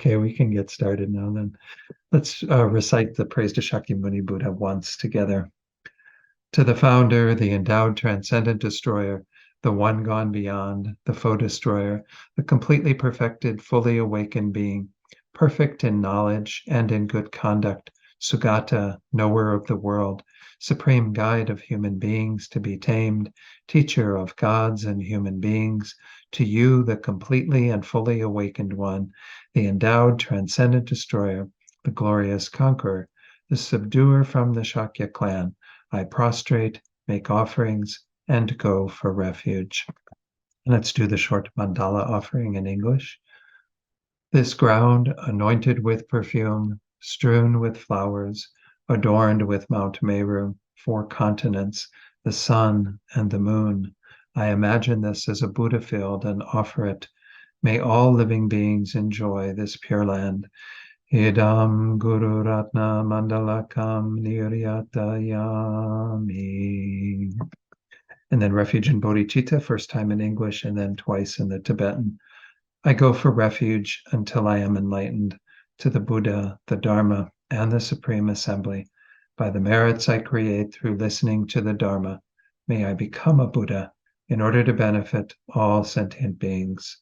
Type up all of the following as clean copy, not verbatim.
Okay, we can get started now then. Let's recite the Praise to Shakyamuni Buddha once together. To the founder, the endowed transcendent destroyer, the one gone beyond, the foe destroyer, the completely perfected, fully awakened being, perfect in knowledge and in good conduct, Sugata, knower of the world, supreme guide of human beings to be tamed, teacher of gods and human beings, to you, the completely and fully awakened one, the endowed transcendent destroyer, the glorious conqueror, the subduer from the Shakya clan, I prostrate, make offerings, and go for refuge. Let's do the short mandala offering in English. This ground, anointed with perfume, strewn with flowers, adorned with Mount Meru, 4 continents, the sun and the moon. I imagine this as a Buddha field and offer it. May all living beings enjoy this pure land. Idam Guru Ratna Mandalakam Niryatayami. And then refuge in bodhicitta, first time in English and then twice in the Tibetan. I go for refuge until I am enlightened to the Buddha, the Dharma, and the Supreme Assembly. By the merits I create through listening to the Dharma, may I become a Buddha in order to benefit all sentient beings.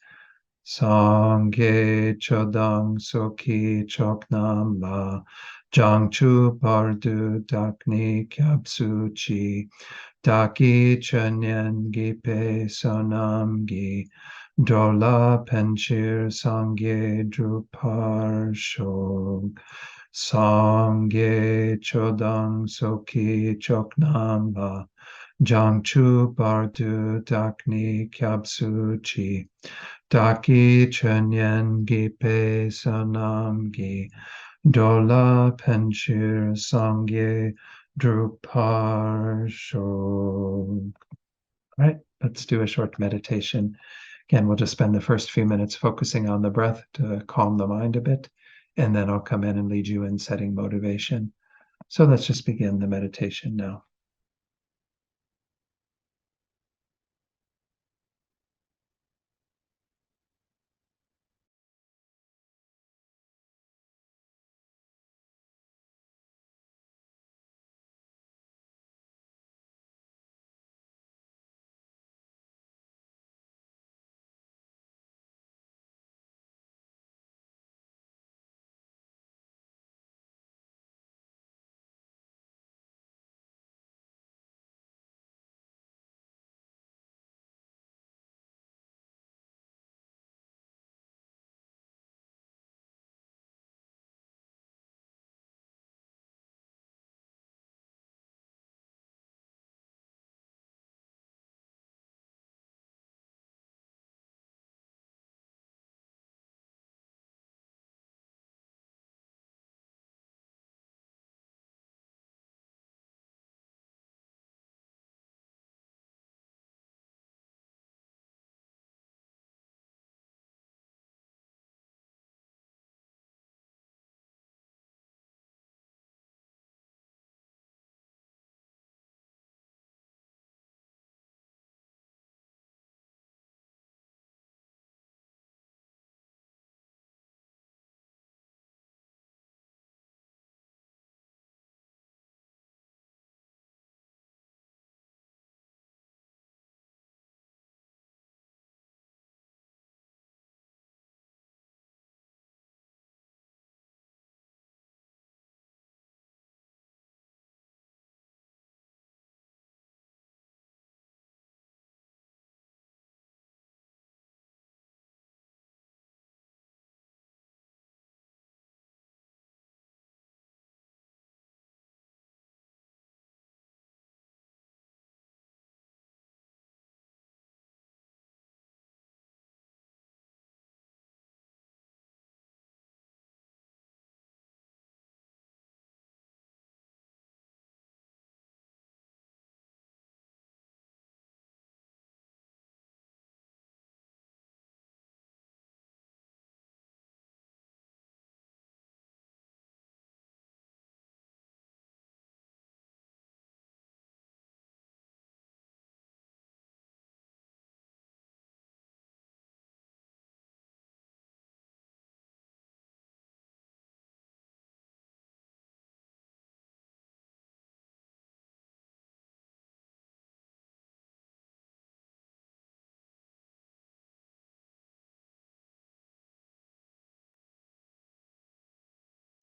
Sangye chodang soki choknam la jangchu pardu dakni kyapsu chi daki chanyen gipe sonam gi dola penchir sangye drupar shog sangye chodang soki choknam la jangchu pardu dakni kyapsu chi Daki Chenyen Gipe Sanam Gi Dola Penchir Sangye Drupar Shog. All right, let's do a short meditation. Again, we'll just spend the first few minutes focusing on the breath to calm the mind a bit, and then I'll come in and lead you in setting motivation. So let's just begin the meditation now.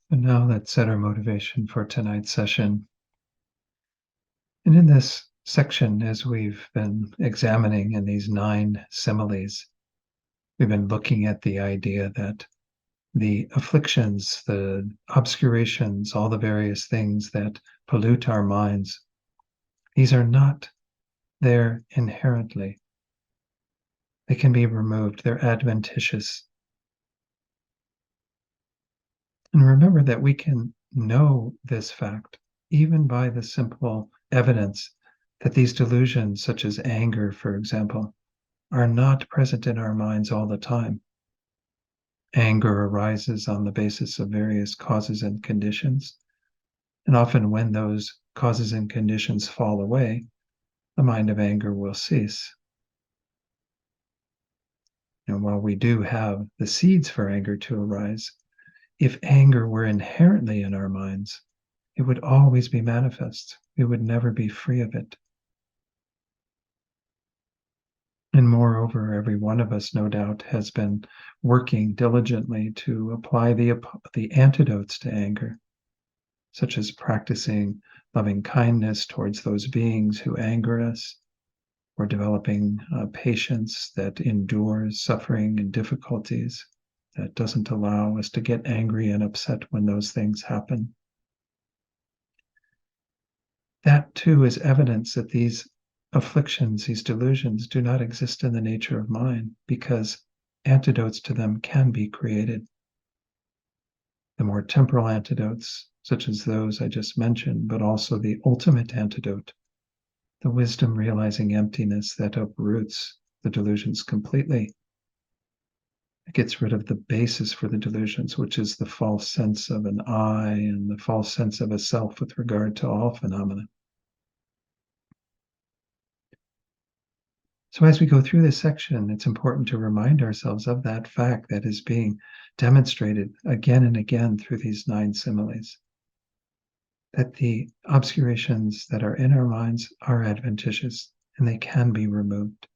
And now let's set our motivation for tonight's session. And in this section, as we've been examining in these 9 similes, we've been looking at the idea that the afflictions, the obscurations, all the various things that pollute our minds, these are not there inherently. They can be removed. They're adventitious. And remember that we can know this fact even by the simple evidence that these delusions, such as anger, for example, are not present in our minds all the time. Anger arises on the basis of various causes and conditions. And often, when those causes and conditions fall away, the mind of anger will cease. And while we do have the seeds for anger to arise, if anger were inherently in our minds, it would always be manifest. We would never be free of it. And moreover, every one of us, no doubt, has been working diligently to apply the antidotes to anger, such as practicing loving kindness towards those beings who anger us, or developing patience that endures suffering and difficulties, that doesn't allow us to get angry and upset when those things happen. That too is evidence that these afflictions, these delusions, do not exist in the nature of mind, because antidotes to them can be created. The more temporal antidotes, such as those I just mentioned, but also the ultimate antidote, the wisdom realizing emptiness that uproots the delusions completely. It gets rid of the basis for the delusions, which is the false sense of an I and the false sense of a self with regard to all phenomena. So as we go through this section, it's important to remind ourselves of that fact that is being demonstrated again and again through these 9 similes. That the obscurations that are in our minds are adventitious and they can be removed.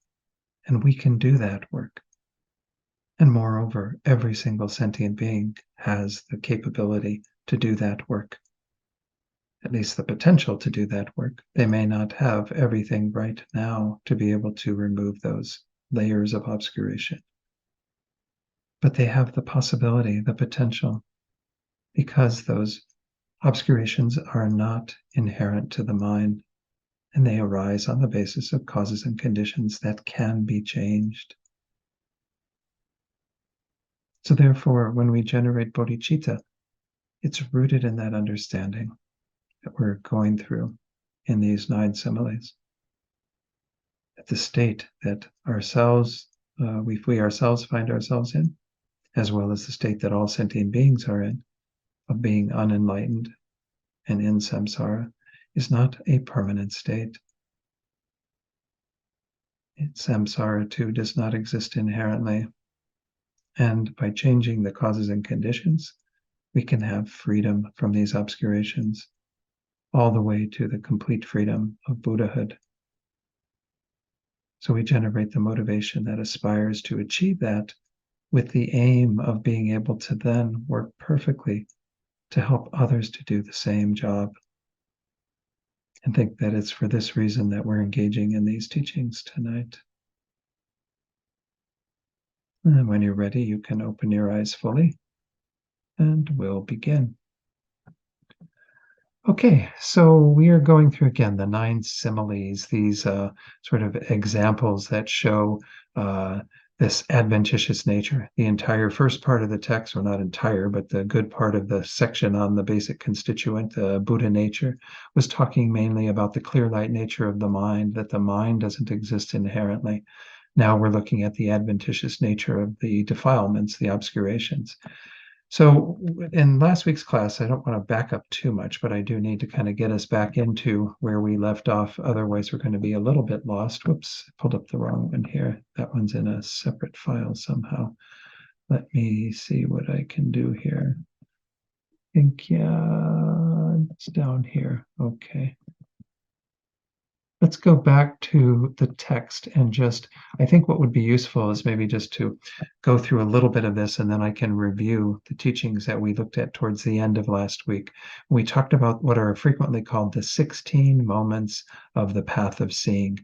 And we can do that work. And moreover, every single sentient being has the capability to do that work. At least the potential to do that work. They may not have everything right now to be able to remove those layers of obscuration. But they have the possibility, the potential, because those obscurations are not inherent to the mind, and they arise on the basis of causes and conditions that can be changed. So therefore, when we generate bodhicitta, it's rooted in that understanding that we're going through in these 9 similes. At the state that we ourselves find ourselves in, as well as the state that all sentient beings are in, of being unenlightened and in samsara, is not a permanent state. Samsara too does not exist inherently. And by changing the causes and conditions, we can have freedom from these obscurations, all the way to the complete freedom of buddhahood. So we generate the motivation that aspires to achieve that, with the aim of being able to then work perfectly to help others to do the same job. And think that it's for this reason that we're engaging in these teachings tonight. And when you're ready, you can open your eyes fully, and we'll begin. Okay, so we are going through again the 9 similes, these sort of examples that show this adventitious nature. The entire first part of the text, or not entire, but the good part of the section on the basic constituent, Buddha nature, was talking mainly about the clear light nature of the mind, that the mind doesn't exist inherently. Now we're looking at the adventitious nature of the defilements, the obscurations. So in last week's class, I don't want to back up too much, but I do need to kind of get us back into where we left off. Otherwise, we're going to be a little bit lost. Whoops, I pulled up the wrong one here. That one's in a separate file somehow. Let me see what I can do here. I think, yeah, it's down here. Okay. let's go back to the text and I think what would be useful is maybe just to go through a little bit of this, and then I can review the teachings that we looked at towards the end of last week. We talked about what are frequently called the 16 moments of the path of seeing.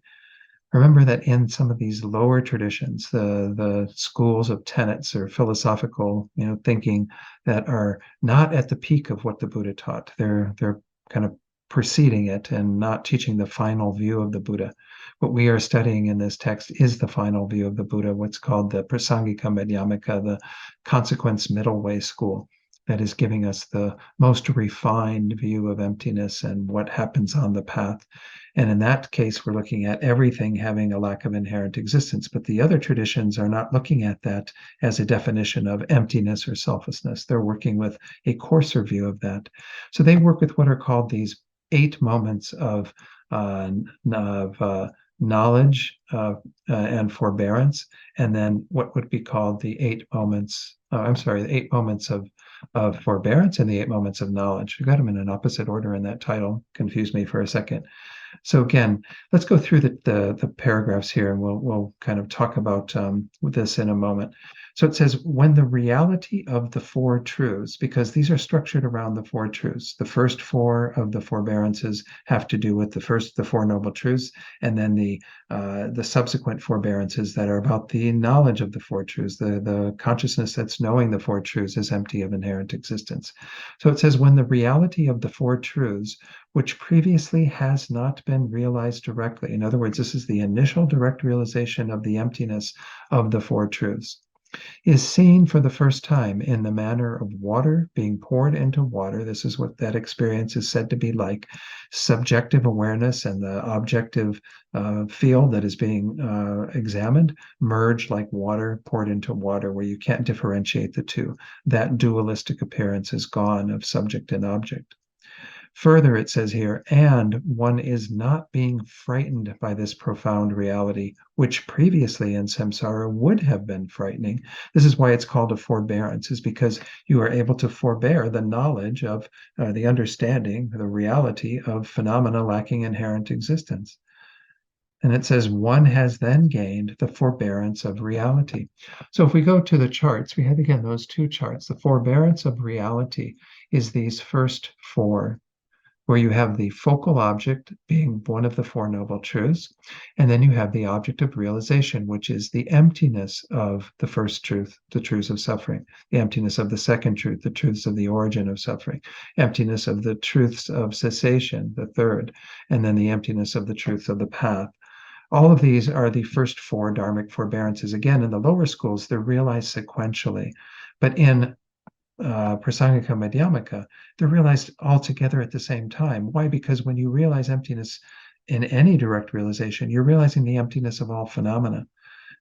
Remember that in some of these lower traditions, the schools of tenets or philosophical, thinking that are not at the peak of what the Buddha taught, they're kind of preceding it and not teaching the final view of the Buddha. What we are studying in this text is the final view of the Buddha, what's called the Prasangika Madhyamaka, the consequence middle way school, that is giving us the most refined view of emptiness and what happens on the path. And in that case, we're looking at everything having a lack of inherent existence. But the other traditions are not looking at that as a definition of emptiness or selflessness. They're working with a coarser view of that. So they work with what are called these 8 moments of knowledge and forbearance, and then what would be called the 8 moments. The 8 moments of forbearance and the 8 moments of knowledge. I got them in an opposite order in that title. Confused me for a second. So again, let's go through the paragraphs here, and we'll kind of talk about this in a moment. So it says, when the reality of the 4 truths, because these are structured around the 4 truths. The first 4 of the forbearances have to do with the 4 noble truths, and then the subsequent forbearances that are about the knowledge of the 4 truths. The consciousness that's knowing the 4 truths is empty of inherent existence. So it says, when the reality of the 4 truths, which previously has not been realized directly. In other words, this is the initial direct realization of the emptiness of the 4 truths, is seen for the first time in the manner of water being poured into water. This is what that experience is said to be like. Subjective awareness and the objective field that is being examined merge like water poured into water, where you can't differentiate the two. That dualistic appearance is gone of subject and object. Further, it says here, and one is not being frightened by this profound reality, which previously in samsara would have been frightening. This is why it's called a forbearance, is because you are able to forbear the knowledge of the understanding, the reality of phenomena lacking inherent existence. And it says, one has then gained the forbearance of reality. So if we go to the charts, we have again those 2 charts. The forbearance of reality is these first 4, where you have the focal object being one of the 4 noble truths, and then you have the object of realization, which is the emptiness of the first truth, the truths of suffering, the emptiness of the second truth, the truths of the origin of suffering, emptiness of the truths of cessation, the third, and then the emptiness of the truths of the path. All of these are the first 4 dharmic forbearances. Again, in the lower schools, they're realized sequentially, but in Prasangika Madhyamaka, they're realized all together at the same time. Why? Because when you realize emptiness in any direct realization, you're realizing the emptiness of all phenomena.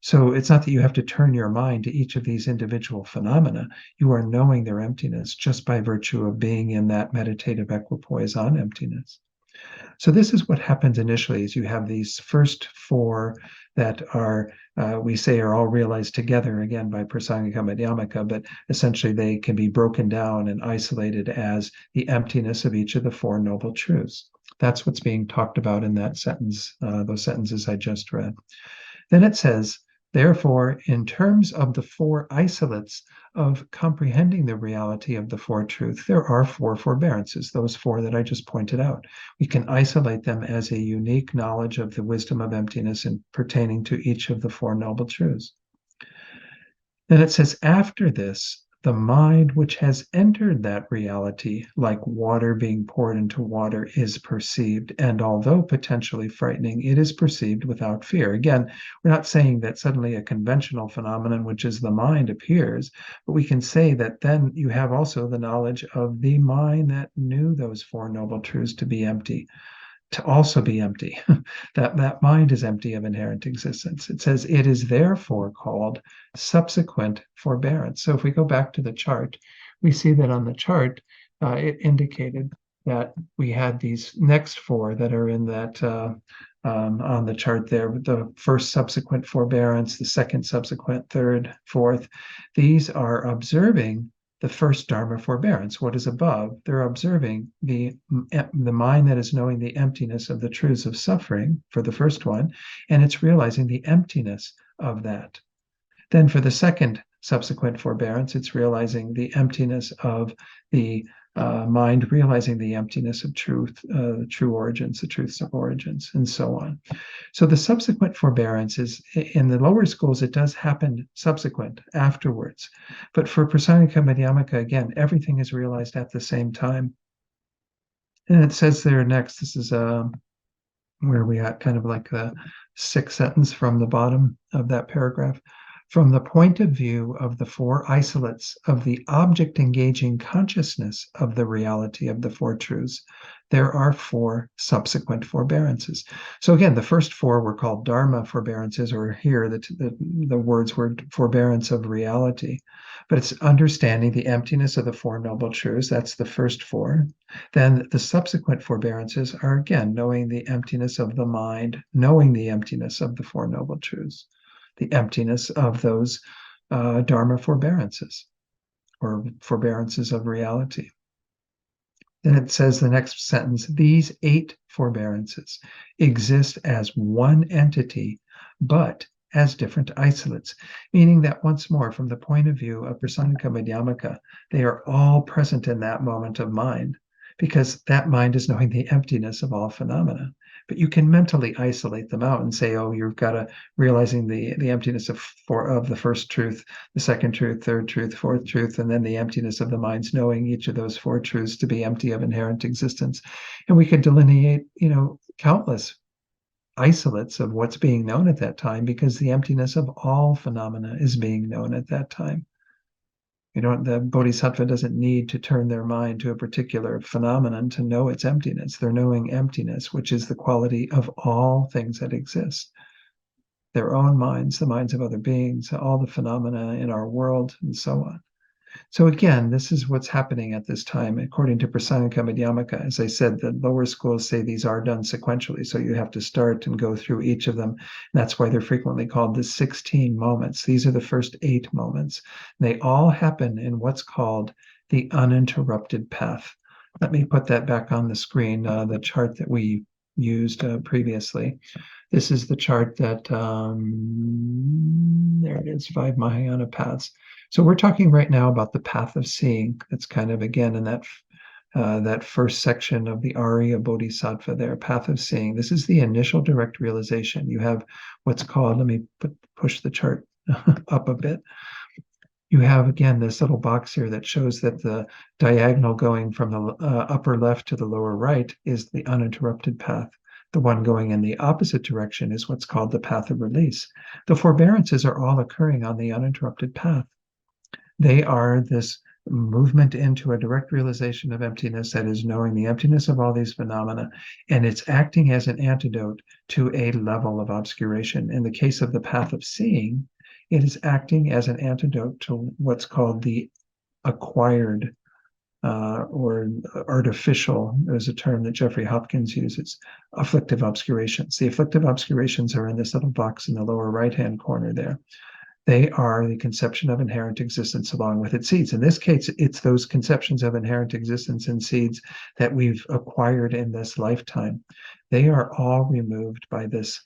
So it's not that you have to turn your mind to each of these individual phenomena. You are knowing their emptiness just by virtue of being in that meditative equipoise on emptiness. So this is what happens initially, is you have these first 4 that are, we say, are all realized together, again, by Prasangika Madhyamaka, but essentially they can be broken down and isolated as the emptiness of each of the 4 noble truths. That's what's being talked about in that sentence, those sentences I just read. Then it says, therefore, in terms of the 4 isolates of comprehending the reality of the 4 truths, there are 4 forbearances, those 4 that I just pointed out. We can isolate them as a unique knowledge of the wisdom of emptiness and pertaining to each of the 4 noble truths. Then it says, after this, the mind which has entered that reality, like water being poured into water, is perceived. And although potentially frightening, it is perceived without fear. Again, we're not saying that suddenly a conventional phenomenon, which is the mind, appears, but we can say that then you have also the knowledge of the mind that knew those 4 noble truths to be empty, to also be empty. that mind is empty of inherent existence. It says it is therefore called subsequent forbearance. So if we go back to the chart, we see that on the chart, it indicated that we had these next 4 that are in that on the chart there, the first subsequent forbearance, the second subsequent, third, fourth. These are observing the first Dharma forbearance, what is above. They're observing the mind that is knowing the emptiness of the truths of suffering for the first one, and it's realizing the emptiness of that. Then for the second subsequent forbearance, it's realizing the emptiness of the mind, realizing the emptiness of truth, true origins, the truths of origins, and so on. So the subsequent forbearance is in the lower schools, it does happen subsequent afterwards. But for Prasangika Madhyamaka, again, everything is realized at the same time. And it says there next, this is where we at, kind of like the sixth sentence from the bottom of that paragraph. From the point of view of the four isolates of the object engaging consciousness of the reality of the four truths, there are four subsequent forbearances. So again, the first four were called Dharma forbearances, or here the words were forbearance of reality. But it's understanding the emptiness of the Four Noble Truths. That's the first four. Then the subsequent forbearances are again knowing the emptiness of the mind, knowing the emptiness of the Four Noble Truths, the emptiness of those Dharma forbearances or forbearances of reality. Then it says the next sentence, these 8 forbearances exist as one entity, but as different isolates, meaning that once more, from the point of view of Prasangika Madhyamaka, they are all present in that moment of mind, because that mind is knowing the emptiness of all phenomena. But you can mentally isolate them out and say, oh, you've got to realizing the emptiness of the first truth, the second truth, third truth, fourth truth, and then the emptiness of the mind's knowing each of those four truths to be empty of inherent existence. And we could delineate, countless isolates of what's being known at that time, because the emptiness of all phenomena is being known at that time. The bodhisattva doesn't need to turn their mind to a particular phenomenon to know its emptiness. They're knowing emptiness, which is the quality of all things that exist. Their own minds, the minds of other beings, all the phenomena in our world, and so on. So again, this is what's happening at this time, according to Prasangika Madhyamaka. As I said, the lower schools say these are done sequentially, so you have to start and go through each of them. And that's why they're frequently called the 16 moments. These are the first 8 moments. They all happen in what's called the uninterrupted path. Let me put that back on the screen, the chart that we used previously. This is the chart that, there it is, 5 Mahayana paths. So we're talking right now about the path of seeing. That's kind of, again, in that first section of the Arya Bodhisattva there, path of seeing. This is the initial direct realization. You have what's called, let me push the chart up a bit. You have, again, this little box here that shows that the diagonal going from the upper left to the lower right is the uninterrupted path. The one going in the opposite direction is what's called the path of release. The forbearances are all occurring on the uninterrupted path. They are this movement into a direct realization of emptiness that is knowing the emptiness of all these phenomena, and it's acting as an antidote to a level of obscuration. In the case of the path of seeing, it is acting as an antidote to what's called the acquired or artificial, there's a term that Jeffrey Hopkins uses, afflictive obscurations. The afflictive obscurations are in this little box in the lower right-hand corner there. They are the conception of inherent existence along with its seeds. In this case, it's those conceptions of inherent existence and seeds that we've acquired in this lifetime. They are all removed by this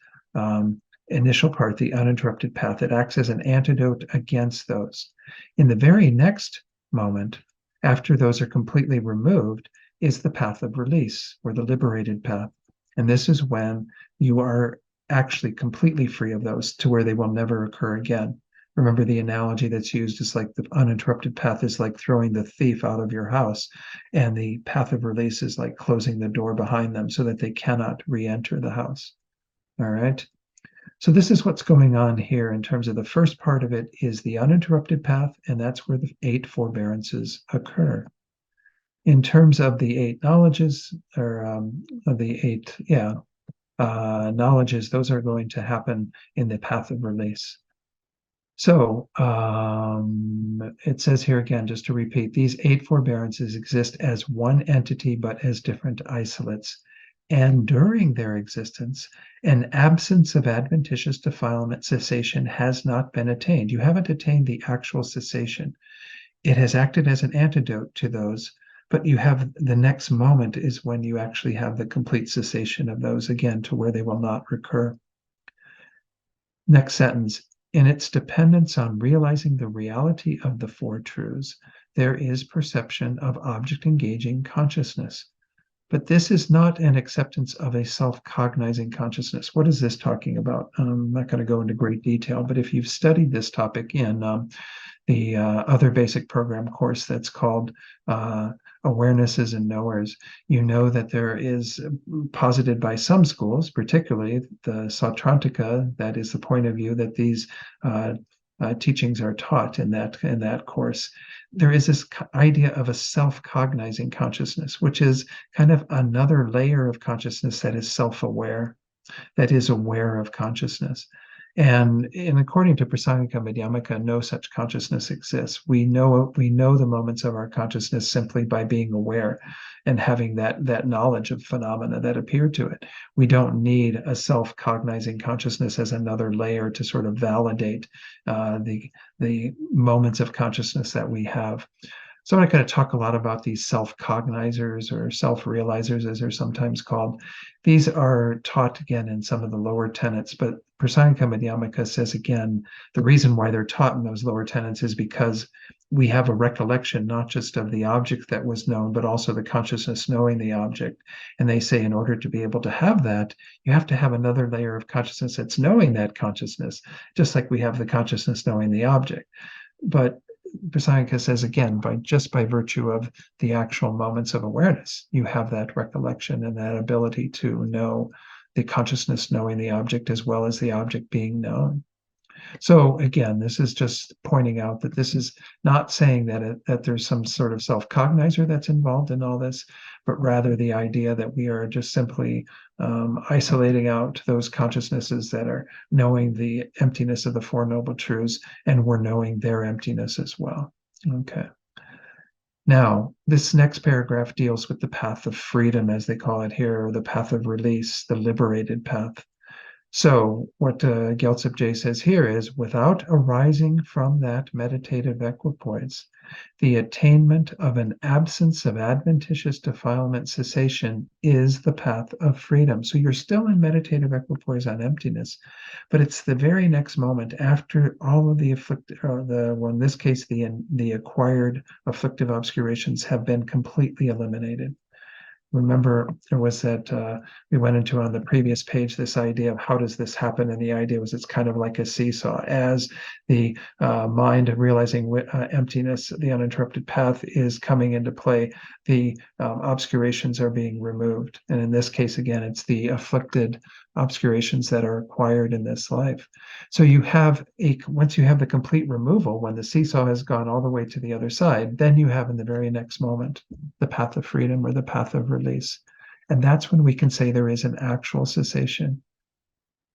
initial part, the uninterrupted path. It acts as an antidote against those. In the very next moment, after those are completely removed, is the path of release, or the liberated path. And this is when you are actually completely free of those, to where they will never occur again. Remember, the analogy that's used is like the uninterrupted path is like throwing the thief out of your house, and the path of release is like closing the door behind them so that they cannot re-enter the house. All right. So this is what's going on here in terms of the first part of it is the uninterrupted path, and that's where the 8 forbearances occur. In terms of the 8 knowledges, or the 8, knowledges, those are going to happen in the path of release. So it says here again, just to repeat, these 8 forbearances exist as one entity, but as different isolates. And during their existence, an absence of adventitious defilement cessation has not been attained. You haven't attained the actual cessation. it has acted as an antidote to those, but you have the next moment is when you actually have the complete cessation of those again to where they will not recur. Next sentence, in its dependence on realizing the reality of the Four Truths, there is perception of object engaging consciousness. But this is not an acceptance of a self-cognizing consciousness. What is this talking about? I'm not going to go into great detail, but if you've studied this topic in the other basic program course that's called Awarenesses and Knowers, you know that there is posited by some schools, particularly the Sautrantika, that is the point of view that these teachings are taught in that course. There is this idea of a self-cognizing consciousness, which is kind of another layer of consciousness that is self-aware, that is aware of consciousness. And according to Prasangika Madhyamaka, no such consciousness exists. We know the moments of our consciousness simply by being aware and having that knowledge of phenomena that appear to it. We don't need a self-cognizing consciousness as another layer to sort of validate the moments of consciousness that we have. So I'm not going to talk a lot about these self-cognizers or self-realizers, as they're sometimes called. These are taught again in some of the lower tenets, but Prasangika Madhyamaka says again, the reason why they're taught in those lower tenets is because we have a recollection not just of the object that was known, but also the consciousness knowing the object. And they say in order to be able to have that, you have to have another layer of consciousness that's knowing that consciousness, just like we have the consciousness knowing the object. But Prasangika says again, by virtue of the actual moments of awareness, you have that recollection and that ability to know the consciousness knowing the object as well as the object being known. So again, this is just pointing out that this is not saying that there's some sort of self-cognizer that's involved in all this, but rather the idea that we are just simply isolating out those consciousnesses that are knowing the emptiness of the Four Noble Truths, and we're knowing their emptiness as well. Okay. Now, this next paragraph deals with the path of freedom, as they call it here, or the path of release, the liberated path. So what Gyaltsab Je says here is, without arising from that meditative equipoise, the attainment of an absence of adventitious defilement cessation is the path of freedom. So you're still in meditative equipoise on emptiness, but it's the very next moment after all of the in this case, the acquired afflictive obscurations have been completely eliminated. Remember, there was that we went into on the previous page this idea of how does this happen, and the idea was it's kind of like a seesaw. As the mind realizing emptiness, the uninterrupted path is coming into play, the obscurations are being removed, and in this case again it's the afflicted obscurations that are acquired in this life. So you have once you have the complete removal, when the seesaw has gone all the way to the other side, then you have in the very next moment the path of freedom or the path of release. And that's when we can say there is an actual cessation.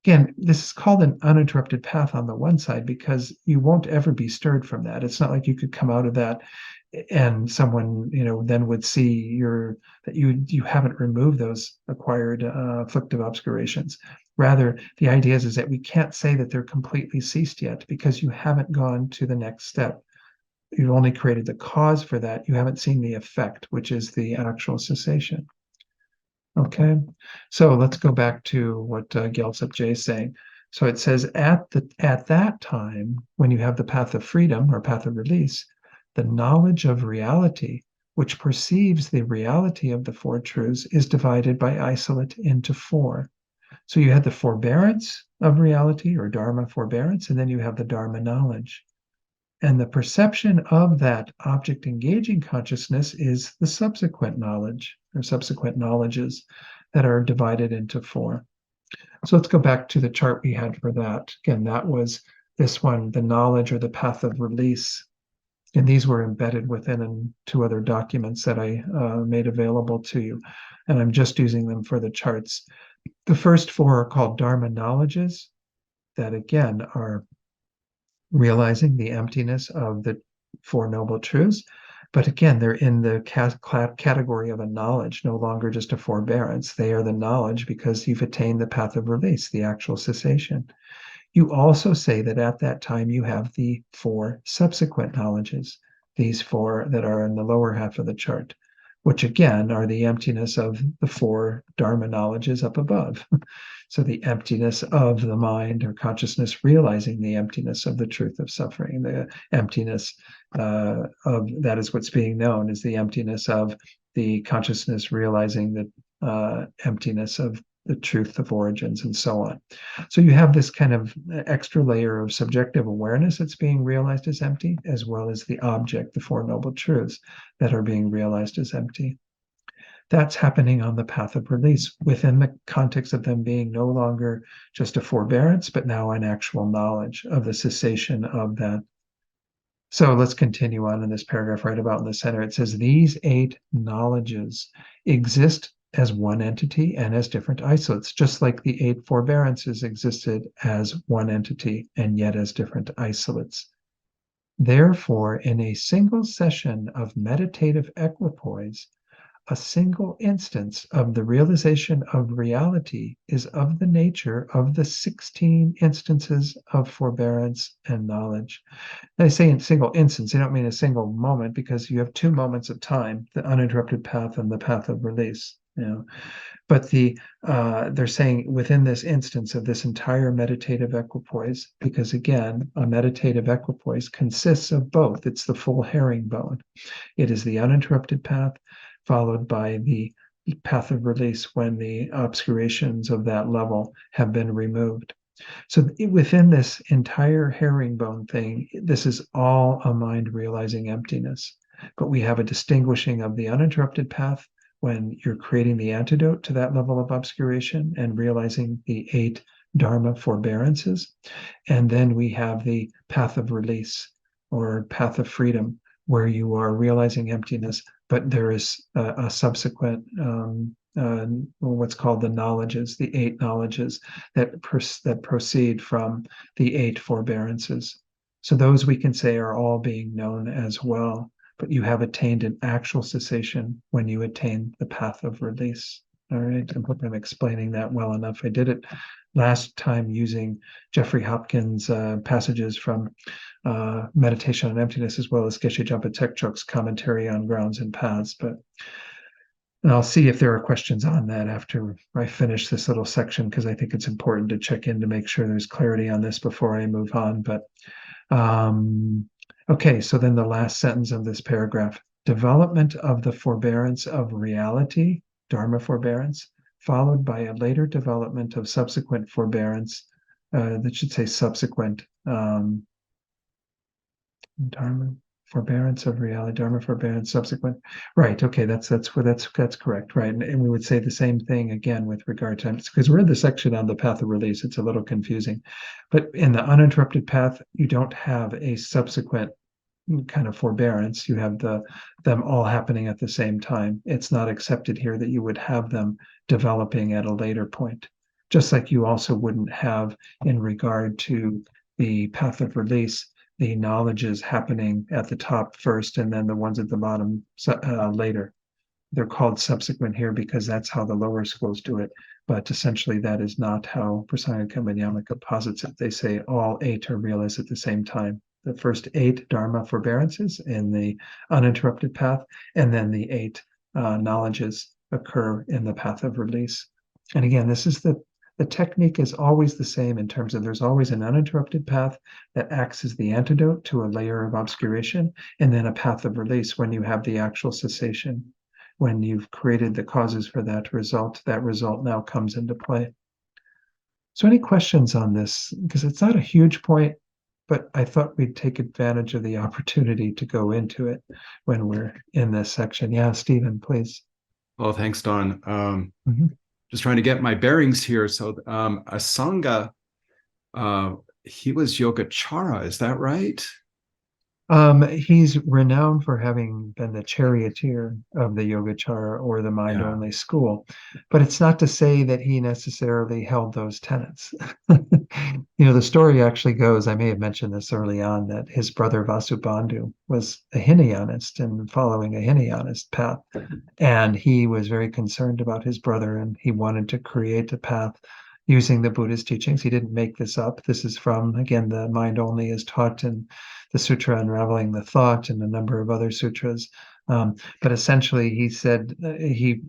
Again, this is called an uninterrupted path on the one side because you won't ever be stirred from that. It's not like you could come out of that and someone, then would see that you haven't removed those acquired afflictive obscurations. Rather, the idea is that we can't say that they're completely ceased yet because you haven't gone to the next step. You've only created the cause for that. You haven't seen the effect, which is the actual cessation. Okay, so let's go back to what Gyaltsab Je is saying. So it says, at that time, when you have the path of freedom or path of release, the knowledge of reality, which perceives the reality of the Four Truths, is divided by isolate into four. So you had the forbearance of reality or Dharma forbearance, and then you have the Dharma knowledge. And the perception of that object engaging consciousness is the subsequent knowledge or subsequent knowledges that are divided into four. So let's go back to the chart we had for that. Again, that was this one, the knowledge or the path of release. And these were embedded within two other documents that I made available to you. And I'm just using them for the charts. The first four are called Dharma knowledges that, again, are realizing the emptiness of the Four Noble Truths. But again, they're in the category of a knowledge, no longer just a forbearance. They are the knowledge because you've attained the path of release, the actual cessation. You also say that at that time you have the four subsequent knowledges. these four that are in the lower half of the chart, which again are the emptiness of the four Dharma knowledges up above. So the emptiness of the mind or consciousness realizing the emptiness of the truth of suffering, the emptiness of that is what's being known is the emptiness of the consciousness realizing the emptiness of the truth of origins and so on. So you have this kind of extra layer of subjective awareness that's being realized as empty, as well as the object, the Four Noble Truths that are being realized as empty. That's happening on the path of release within the context of them being no longer just a forbearance, but now an actual knowledge of the cessation of that. So let's continue on in this paragraph right about in the center. It says, these 8 knowledges exist as one entity and as different isolates, just like the 8 forbearances existed as one entity and yet as different isolates. Therefore, in a single session of meditative equipoise, a single instance of the realization of reality is of the nature of the 16 instances of forbearance and knowledge. They say in single instance, they don't mean a single moment, because you have 2 moments of time, the uninterrupted path and the path of release. But they're saying within this instance of this entire meditative equipoise, because again, a meditative equipoise consists of both. It's the full herringbone. It is the uninterrupted path, followed by the path of release when the obscurations of that level have been removed. So within this entire herringbone thing, this is all a mind realizing emptiness. But we have a distinguishing of the uninterrupted path when you're creating the antidote to that level of obscuration and realizing the 8 Dharma forbearances. And then we have the path of release or path of freedom, where you are realizing emptiness, but there is a subsequent what's called the knowledges, the 8 knowledges that proceed from the 8 forbearances. So those we can say are all being known as well, but you have attained an actual cessation when you attain the path of release. All right, I hope I'm explaining that well enough. I did it last time using Jeffrey Hopkins' passages from Meditation on Emptiness, as well as Geshe Jumpa Tekchok's commentary on Grounds and Paths. And I'll see if there are questions on that after I finish this little section, because I think it's important to check in to make sure there's clarity on this before I move on. But okay, so then the last sentence of this paragraph: development of the forbearance of reality, Dharma forbearance, followed by a later development of subsequent forbearance, that should say subsequent Dharma forbearance of reality, Dharma forbearance, subsequent. Right. Okay. That's correct. Right. And we would say the same thing again with regard to, because we're in the section on the path of release. It's a little confusing, but in the uninterrupted path, you don't have a subsequent kind of forbearance. You have them all happening at the same time. It's not accepted here that you would have them developing at a later point, just like you also wouldn't have in regard to the path of release, the knowledges happening at the top first and then the ones at the bottom later. They're called subsequent here because that's how the lower schools do it. But essentially, that is not how Prasanga Kamanyamaka posits it. They say all 8 are realized at the same time. The first 8 Dharma forbearances in the uninterrupted path, and then the 8 knowledges occur in the path of release. And again, this is the technique is always the same in terms of there's always an uninterrupted path that acts as the antidote to a layer of obscuration, and then a path of release when you have the actual cessation. When you've created the causes for that result now comes into play. So any questions on this? Because it's not a huge point, but I thought we'd take advantage of the opportunity to go into it when we're in this section. Yeah, Stephen, please. Oh, thanks, Don. Just trying to get my bearings here. So a Sangha, he was Yogacara, is that right? He's renowned for having been the charioteer of the Yogacara or the mind-only school, but it's not to say that he necessarily held those tenets. The story actually goes, I may have mentioned this early on, that his brother Vasubandhu was a Hinayanist and following a Hinayanist path, and he was very concerned about his brother, and he wanted to create a path using the Buddha's teachings. He didn't make this up. This is from, again, the mind only is taught in the Sutra Unraveling the Thought and a number of other sutras. But essentially, he said he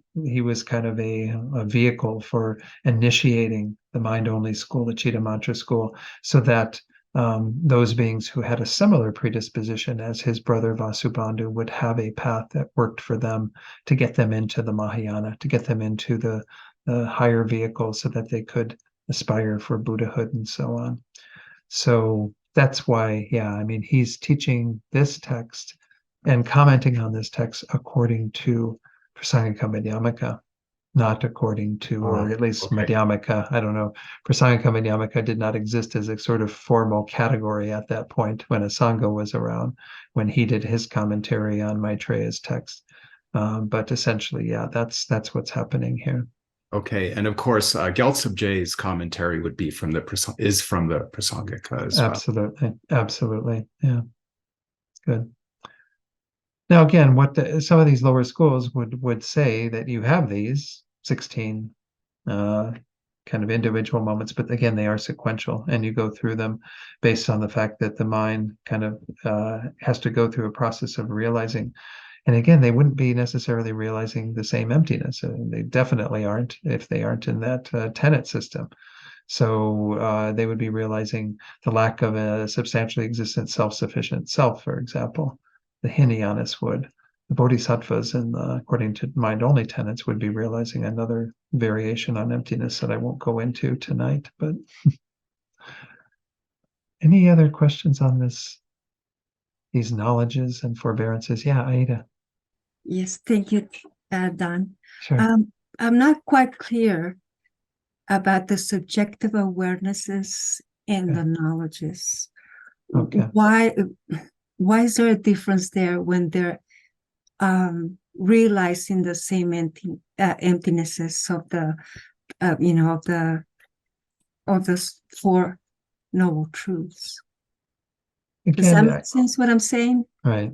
was kind of a vehicle for initiating the mind only school, the Chitta Mantra school, so that those beings who had a similar predisposition as his brother Vasubandhu would have a path that worked for them to get them into the Mahayana, to get them into the higher vehicle so that they could aspire for Buddhahood and so on. So that's why, yeah, I mean, he's teaching this text and commenting on this text according to Prasangika Madhyamaka, not according to, or at least okay. Madhyamaka. I don't know. Prasangika Madhyamaka did not exist as a sort of formal category at that point when a Sangha was around, when he did his commentary on Maitreya's text. But essentially, yeah, that's what's happening here. Okay, and of course, Gyaltsabje's commentary would be from the Prasangika as well. Absolutely, yeah, good. Now, again, what some of these lower schools would say that you have these 16 kind of individual moments, but again, they are sequential, and you go through them based on the fact that the mind kind of has to go through a process of realizing. And again, they wouldn't be necessarily realizing the same emptiness. They definitely aren't if they aren't in that tenet system. So they would be realizing the lack of a substantially existent self-sufficient self, for example. The Hinayanas would. The Bodhisattvas, according to mind-only tenets, would be realizing another variation on emptiness that I won't go into tonight. But any other questions on these knowledges and forbearances? Yeah, Aida. Yes, thank you, Don. Sure. I'm not quite clear about the subjective awarenesses and the knowledges. Okay. Why is there a difference there when they're realizing the same emptinesses of the of the Four Noble Truths? Does that make sense what I'm saying? Right.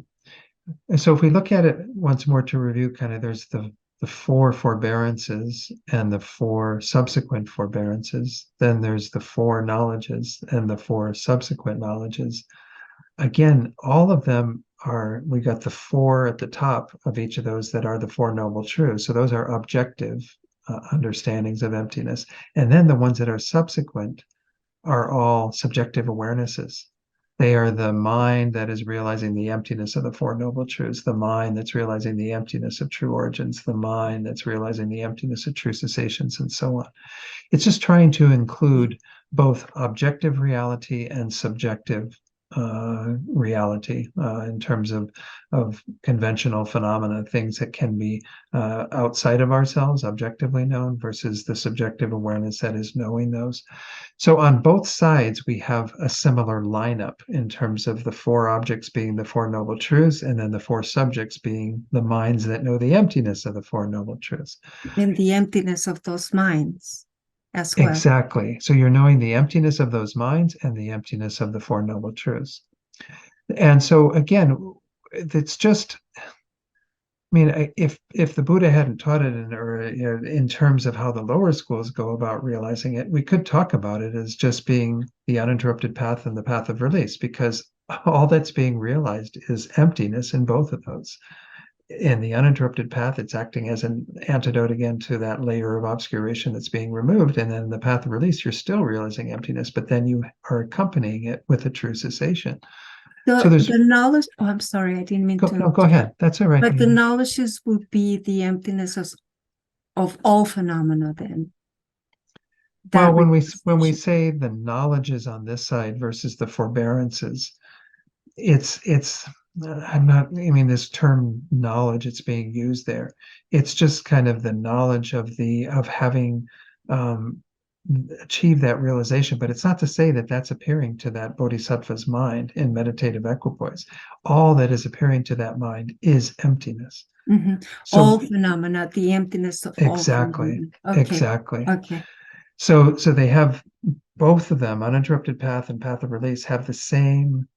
So if we look at it once more to review, kind of there's the four forbearances and the four subsequent forbearances. Then there's the four knowledges and the four subsequent knowledges. Again, all of them we got the four at the top of each of those that are the Four Noble Truths. So those are objective understandings of emptiness. And then the ones that are subsequent are all subjective awarenesses. They are the mind that is realizing the emptiness of the Four Noble Truths, the mind that's realizing the emptiness of true origins, the mind that's realizing the emptiness of true cessations, and so on. It's just trying to include both objective reality and subjective reality in terms of conventional phenomena, things that can be outside of ourselves, objectively known, versus the subjective awareness that is knowing those. So on both sides, we have a similar lineup in terms of the four objects being the Four Noble Truths, and then the four subjects being the minds that know the emptiness of the Four Noble Truths. And the emptiness of those minds as well. Exactly. So you're knowing the emptiness of those minds and the emptiness of the Four Noble Truths. And so again, it's just, I mean, if the Buddha hadn't taught it in terms of how the lower schools go about realizing it, we could talk about it as just being the uninterrupted path and the path of release, because all that's being realized is emptiness in both of those. In the uninterrupted path, it's acting as an antidote again to that layer of obscuration that's being removed. And then the path of release, you're still realizing emptiness, but then you are accompanying it with a true cessation. So there's the knowledge. Oh, I'm sorry, I didn't mean to. No, go ahead. That's all right. But the knowledges would be the emptiness of all phenomena. Then. Well, when we say the knowledge is on this side versus the forbearances, it's this term knowledge, it's being used there. It's just kind of the knowledge of having achieved that realization, but it's not to say that that's appearing to that bodhisattva's mind in meditative equipoise. All that is appearing to that mind is emptiness. Mm-hmm. So, all phenomena, the emptiness of all phenomena. Exactly. Okay. So they have both of them, uninterrupted path and path of release, have the same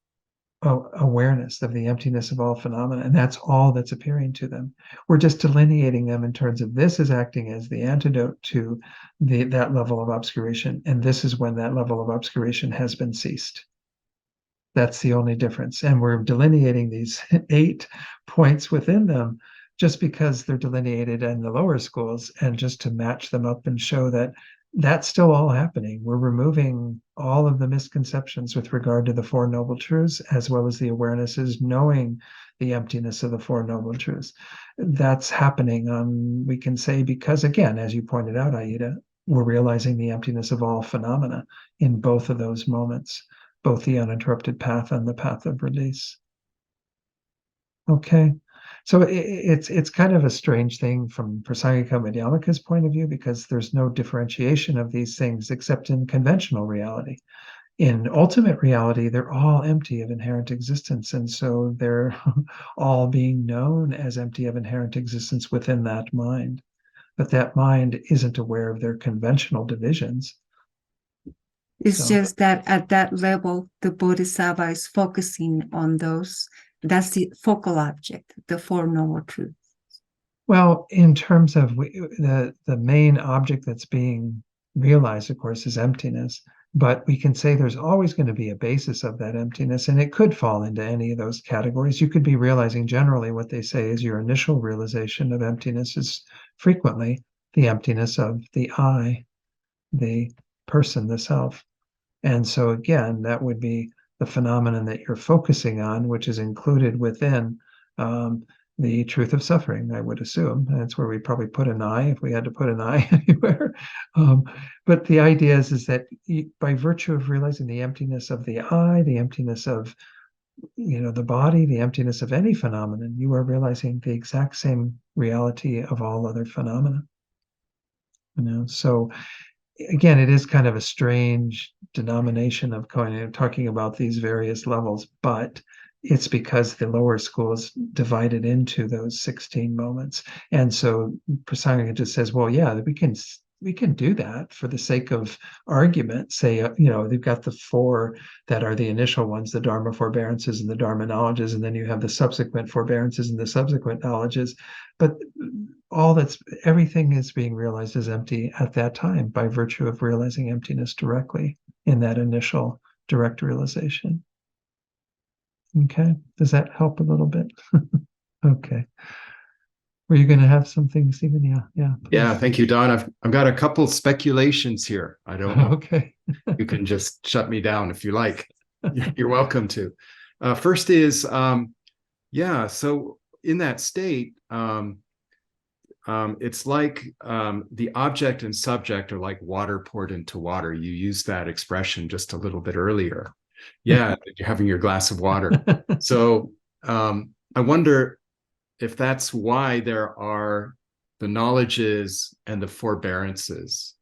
awareness of the emptiness of all phenomena, and that's all that's appearing to them. We're just delineating them in terms of this is acting as the antidote to that level of obscuration, and this is when that level of obscuration has been ceased. That's the only difference. And we're delineating these 8 points within them just because they're delineated in the lower schools, and just to match them up and show that that's still all happening. We're removing all of the misconceptions with regard to the Four Noble Truths, as well as the awarenesses, knowing the emptiness of the Four Noble Truths. That's happening on, we can say, because again, as you pointed out, Aida, we're realizing the emptiness of all phenomena in both of those moments, both the uninterrupted path and the path of release. Okay. So it's kind of a strange thing from Prasangika Madhyamaka's point of view, because there's no differentiation of these things except in conventional reality. In ultimate reality, they're all empty of inherent existence. And so they're all being known as empty of inherent existence within that mind. But that mind isn't aware of their conventional divisions. It's just that at that level, the Bodhisattva is focusing on those. That's the focal object, the Four Noble Truths. Well, in terms of the main object that's being realized, of course, is emptiness. But we can say there's always going to be a basis of that emptiness, and it could fall into any of those categories. You could be realizing generally what they say is your initial realization of emptiness is frequently the emptiness of the I, the person, the self. And so again, that would be the phenomenon that you're focusing on, which is included within the truth of suffering, I would assume. That's where we probably put an I, if we had to put an I anywhere. But the idea is that by virtue of realizing the emptiness of the I, the emptiness of the body, the emptiness of any phenomenon, you are realizing the exact same reality of all other phenomena. So again, it is kind of a strange denomination of talking about these various levels, but it's because the lower schools divided into those 16 moments. And so Prasangika just says, well, yeah, we can do that for the sake of argument. Say, they've got the 4 that are the initial ones, the Dharma forbearances and the Dharma knowledges, and then you have the subsequent forbearances and the subsequent knowledges. But everything is being realized as empty at that time by virtue of realizing emptiness directly in that initial direct realization. Okay, does that help a little bit? Okay. Were you going to have something, Stephen? Yeah. Please. Yeah, thank you, Don. I've got a couple speculations here. I don't know. Okay. You can just shut me down if you like. You're welcome to. First is, so in that state, it's like the object and subject are like water poured into water. You used that expression just a little bit earlier. Yeah, you're having your glass of water. So I wonder if that's why there are the knowledges and the forbearances,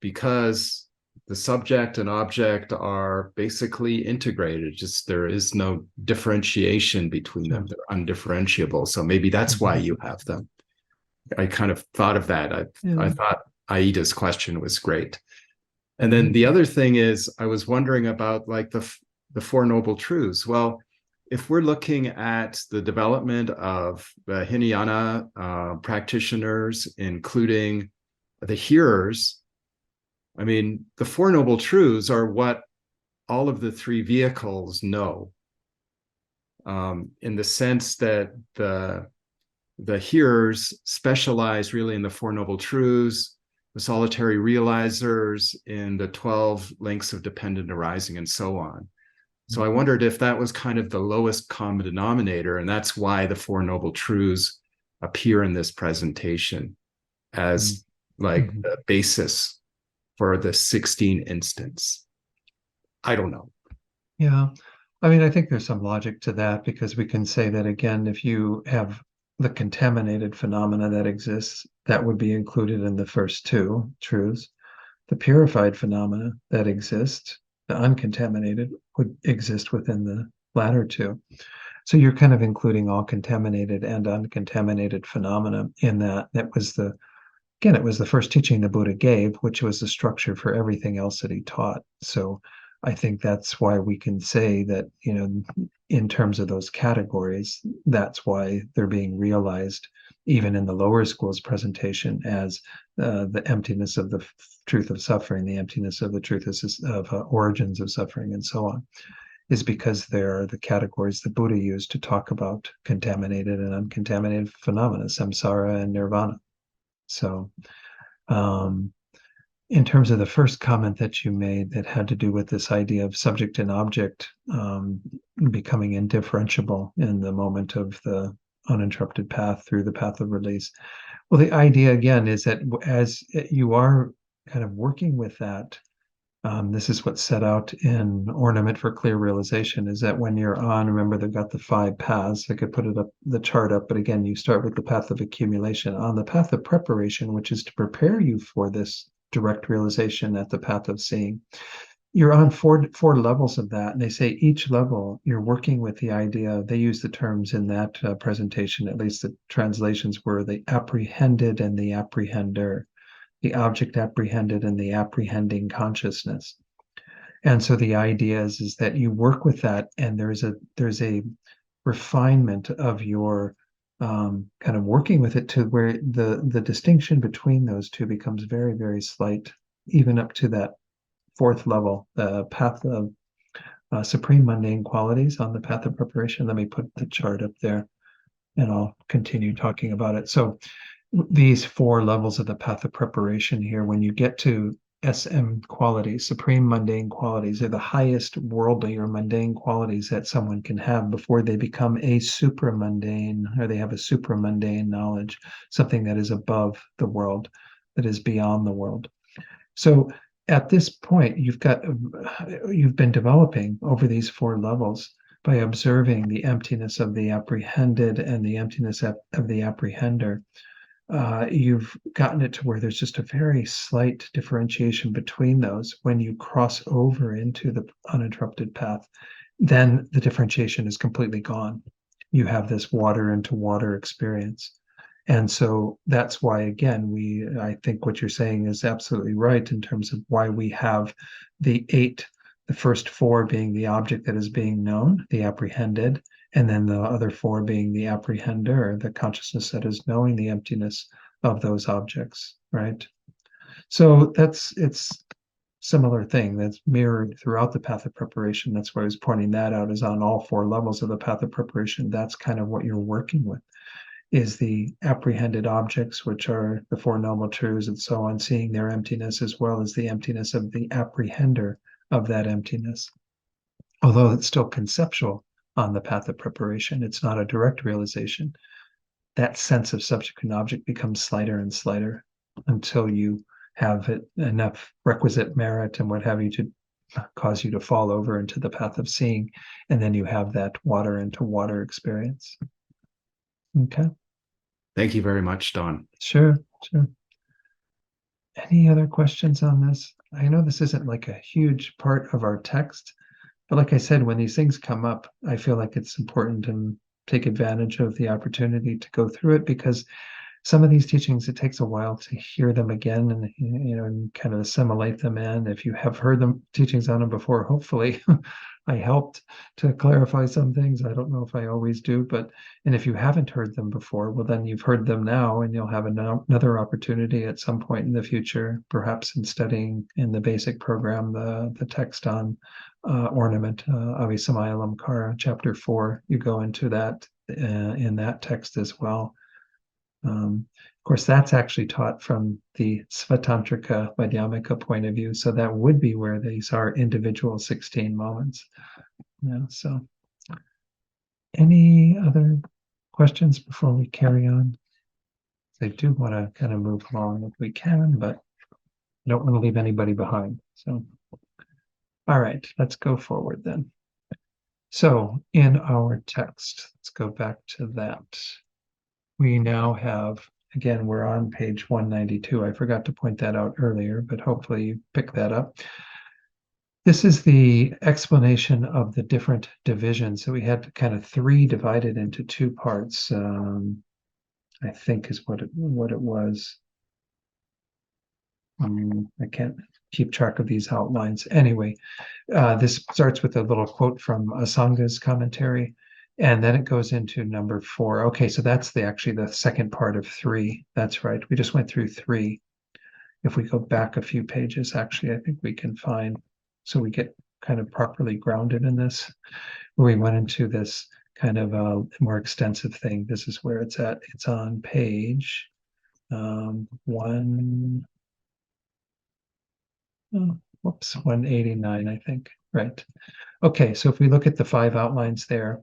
because the subject and object are basically integrated. Just there is no differentiation between them. They're undifferentiable. So maybe that's why you have them. I kind of thought of that. I thought Aida's question was great. And then the other thing is, I was wondering about like the Four Noble Truths. Well, if we're looking at the development of the Hinayana practitioners, including the hearers, I mean, the Four Noble Truths are what all of the 3 vehicles know, in the sense that the hearers specialize really in the Four Noble Truths, the solitary realizers in the 12 links of dependent arising, and so on. So I wondered if that was kind of the lowest common denominator, and that's why the Four Noble Truths appear in this presentation as like the basis for the 16 instance. I don't know. Yeah. I mean, I think there's some logic to that, because we can say that, again, if you have the contaminated phenomena that exists, that would be included in the first 2 truths. The purified phenomena that exist, the uncontaminated, would exist within the latter 2. So you're kind of including all contaminated and uncontaminated phenomena in that. It was the first teaching the Buddha gave, which was the structure for everything else that he taught. So I think that's why we can say that, in terms of those categories, that's why they're being realized even in the lower school's presentation as the emptiness of the truth of suffering, the emptiness of the truth of origins of suffering, and so on, is because there are the categories that Buddha used to talk about contaminated and uncontaminated phenomena, samsara and nirvana. So, in terms of the first comment that you made that had to do with this idea of subject and object becoming indifferentiable in the moment of the uninterrupted path through the path of release. Well, the idea again is that as you are kind of working with that, this is what's set out in Ornament for Clear Realization, is that when you're on, remember they've got the 5 paths. I could put it up, the chart up, but again, you start with the path of accumulation. On the path of preparation, which is to prepare you for this direct realization at the path of seeing, you're on four levels of that, and they say each level you're working with the idea. They use the terms in that presentation, at least the translations were the apprehended and the apprehender, the object apprehended and the apprehending consciousness. And so the idea is that you work with that, and there's a refinement of your kind of working with it to where the distinction between those two becomes very, very slight, even up to that 4th level, the path of supreme mundane qualities on the path of preparation. Let me put the chart up there and I'll continue talking about it. So these 4 levels of the path of preparation here, when you get to SM qualities, supreme mundane qualities, are the highest worldly or mundane qualities that someone can have before they become a supramundane, or they have a supramundane knowledge, something that is above the world, that is beyond the world. So at this point, you've been developing over these 4 levels by observing the emptiness of the apprehended and the emptiness of the apprehender. You've gotten it to where there's just a very slight differentiation between those. When you cross over into the uninterrupted path, then the differentiation is completely gone. You have this water into water experience. And so that's why, again, I think what you're saying is absolutely right in terms of why we have the 8, the first 4 being the object that is being known, the apprehended, and then the other 4 being the apprehender, the consciousness that is knowing the emptiness of those objects, right? So it's similar thing that's mirrored throughout the path of preparation. That's why I was pointing that out, is on all 4 levels of the path of preparation. That's kind of what you're working with, is the apprehended objects, which are the 4 noble truths and so on, seeing their emptiness, as well as the emptiness of the apprehender of that emptiness. Although it's still conceptual on the path of preparation, it's not a direct realization. That sense of subject and object becomes slighter and slighter until you have enough requisite merit and what have you to cause you to fall over into the path of seeing, and then you have that water into water experience. Okay. Thank you very much, Don. Sure. Any other questions on this? I know this isn't like a huge part of our text, but like I said, when these things come up, I feel like it's important to take advantage of the opportunity to go through it, because some of these teachings, it takes a while to hear them again and, and kind of assimilate them in. If you have heard them teachings on them before, hopefully I helped to clarify some things. I don't know if I always do, and if you haven't heard them before, well, then you've heard them now, and you'll have another opportunity at some point in the future, perhaps in studying in the basic program, the text on ornament, Avisamayalankara, chapter 4. You go into that in that text as well. Of course, that's actually taught from the Svatantrika Madhyamika point of view. So that would be where these are individual 16 moments. So any other questions before we carry on? I do want to kind of move along if we can, but I don't want to leave anybody behind. So, all right, let's go forward then. So in our text, let's go back to that. We now have, again, we're on page 192. I forgot to point that out earlier, but hopefully you pick that up. This is the explanation of the different divisions. So we had kind of 3 divided into 2 parts, I think is what it was. I can't keep track of these outlines. Anyway, this starts with a little quote from Sangha's commentary, and then it goes into number 4. Okay, so that's actually the second part of 3. That's right. We just went through 3. If we go back a few pages, actually, I think we can find, so we get kind of properly grounded in this, where we went into this kind of a more extensive thing. This is where it's at. It's on page 189, I think. Right. Okay, so if we look at the 5 outlines there,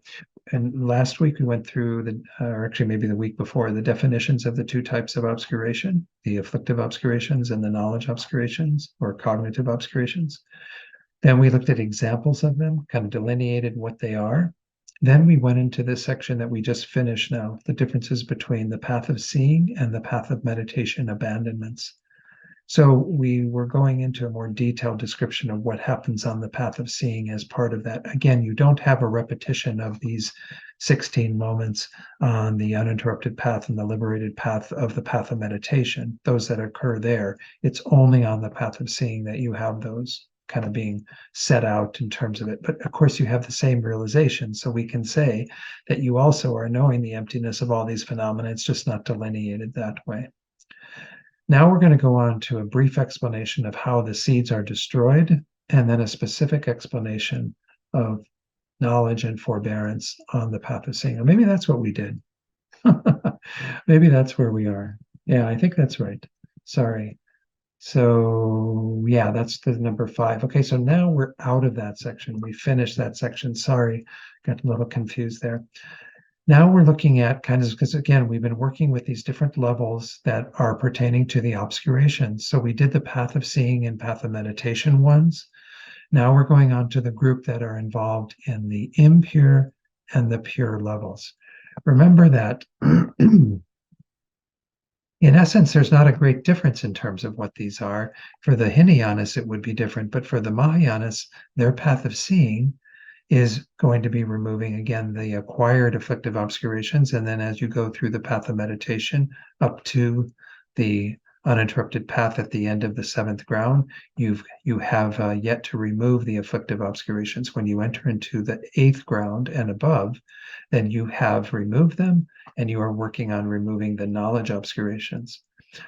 and last week we went through or actually maybe the week before, the definitions of the 2 types of obscuration, the afflictive obscurations and the knowledge obscurations or cognitive obscurations. Then we looked at examples of them, kind of delineated what they are. Then we went into this section that we just finished now, the differences between the path of seeing and the path of meditation abandonments. So we were going into a more detailed description of what happens on the path of seeing as part of that. Again, you don't have a repetition of these 16 moments on the uninterrupted path and the liberated path of the path of meditation, those that occur there. It's only on the path of seeing that you have those kind of being set out in terms of it. But of course, you have the same realization. So we can say that you also are knowing the emptiness of all these phenomena. It's just not delineated that way. Now we're going to go on to a brief explanation of how the seeds are destroyed, and then a specific explanation of knowledge and forbearance on the path of seeing. Or maybe that's what we did. Maybe that's where we are. Yeah, I think that's right. Sorry. So yeah, that's the number 5. Okay, so now we're out of that section. We finished that section. Sorry, got a little confused there. Now we're looking at kind of, because again, we've been working with these different levels that are pertaining to the obscurations. So we did the path of seeing and path of meditation ones. Now we're going on to the group that are involved in the impure and the pure levels. Remember that in essence, there's not a great difference in terms of what these are. For the Hinayanas, it would be different, but for the Mahayanas, their path of seeing is going to be removing, again, the acquired afflictive obscurations. And then as you go through the path of meditation up to the uninterrupted path at the end of the 7th ground, you have yet to remove the afflictive obscurations. When you enter into the 8th ground and above, then you have removed them, and you are working on removing the knowledge obscurations.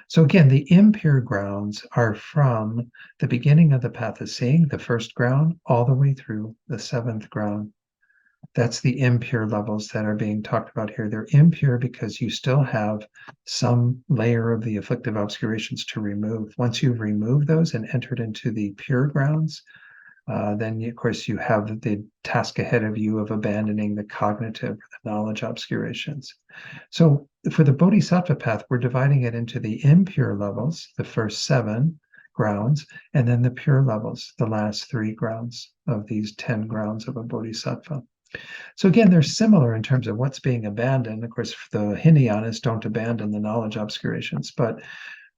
So again, the impure grounds are from the beginning of the path of seeing, the 1st ground, all the way through the 7th ground. That's the impure levels that are being talked about here. They're impure because you still have some layer of the afflictive obscurations to remove. Once you've removed those and entered into the pure grounds, then of course you have the task ahead of you of abandoning the cognitive or the knowledge obscurations. So for the bodhisattva path, we're dividing it into the impure levels, the first 7 grounds, and then the pure levels, the last 3 grounds of these 10 grounds of a bodhisattva. So again, they're similar in terms of what's being abandoned. Of course, the Hinayanas don't abandon the knowledge obscurations, but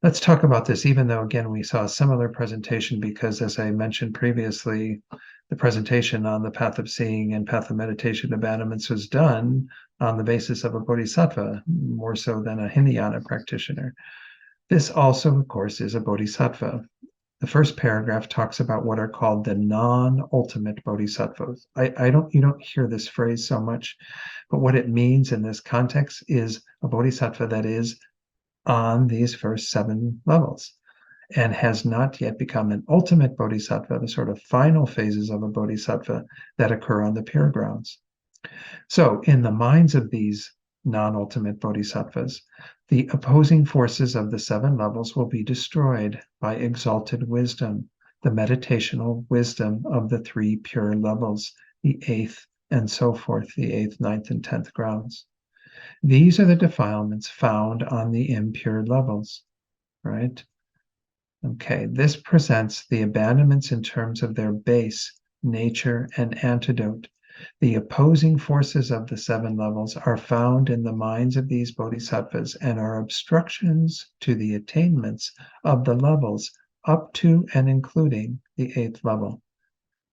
let's talk about this, even though, again, we saw a similar presentation, because as I mentioned previously, the presentation on the path of seeing and path of meditation abandonments was done on the basis of a bodhisattva, more so than a Hinayana practitioner. This also, of course, is a bodhisattva. The first paragraph talks about what are called the non-ultimate bodhisattvas. You don't hear this phrase so much, but what it means in this context is a bodhisattva that is on these first 7 levels and has not yet become an ultimate bodhisattva, the sort of final phases of a bodhisattva that occur on the pure grounds. So in the minds of these non-ultimate bodhisattvas, the opposing forces of the 7 levels will be destroyed by exalted wisdom, the meditational wisdom of the 3 pure levels, the 8th and so forth, the 8th, 9th, and 10th grounds. These are the defilements found on the impure levels, right? Okay, this presents the abandonments in terms of their base, nature, and antidote. The opposing forces of the 7 levels are found in the minds of these bodhisattvas and are obstructions to the attainments of the levels up to and including the 8th level.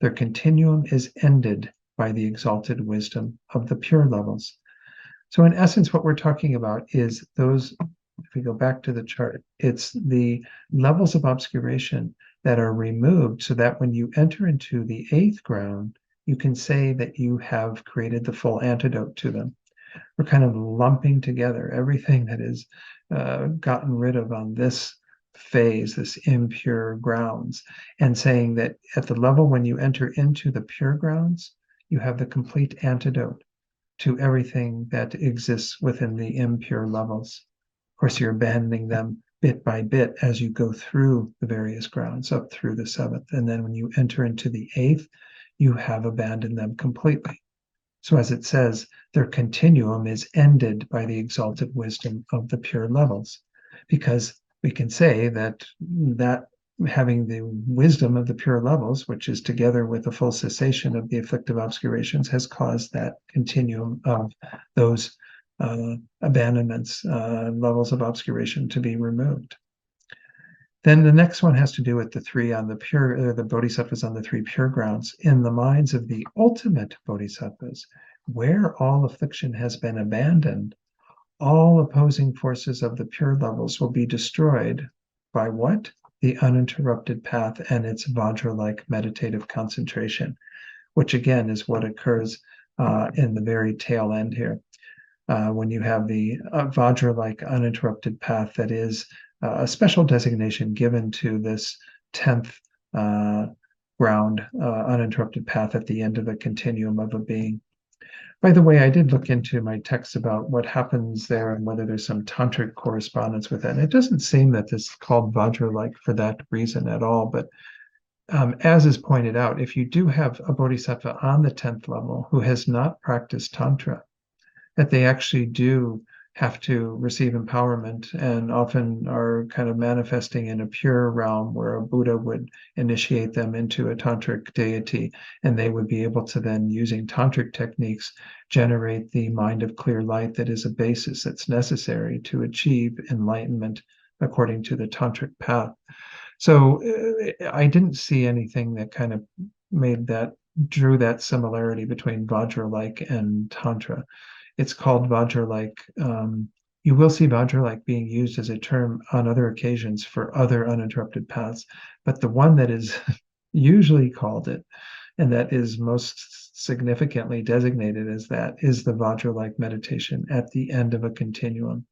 Their continuum is ended by the exalted wisdom of the pure levels. So in essence, what we're talking about is those, if we go back to the chart, it's the levels of obscuration that are removed, so that when you enter into the eighth ground, you can say that you have created the full antidote to them. We're kind of lumping together everything that is gotten rid of on this phase, this impure grounds, and saying that at the level when you enter into the pure grounds, you have the complete antidote to everything that exists within the impure levels. Of course, you're abandoning them bit by bit as you go through the various grounds up through the seventh. And then when you enter into the eighth, you have abandoned them completely. So as it says, their continuum is ended by the exalted wisdom of the pure levels, because we can say that having the wisdom of the pure levels, which is together with the full cessation of the afflictive obscurations, has caused that continuum of those abandonments, levels of obscuration to be removed. Then the next one has to do with the three on the pure, the bodhisattvas on the three pure grounds. In the minds of the ultimate bodhisattvas, where all affliction has been abandoned, all opposing forces of the pure levels will be destroyed by what? The uninterrupted path and its vajra-like meditative concentration, which again is what occurs in the very tail end here. When you have the vajra-like uninterrupted path, that is a special designation given to this 10th ground, uninterrupted path at the end of the continuum of a being. By the way, I did look into my text about what happens there and whether there's some tantric correspondence with it. And it doesn't seem that this is called vajra-like for that reason at all. But as is pointed out, if you do have a bodhisattva on the 10th level who has not practiced tantra, that they actually do have to receive empowerment and often are kind of manifesting in a pure realm where a Buddha would initiate them into a tantric deity, and they would be able to then, using tantric techniques, generate the mind of clear light that is a basis that's necessary to achieve enlightenment according to the tantric path. So I didn't see anything that kind of drew that similarity between Vajra-like and Tantra. It's called Vajra-like. You will see Vajra-like being used as a term on other occasions for other uninterrupted paths, but the one that is usually called it, and that is most significantly designated as that, is the Vajra-like meditation at the end of a continuum,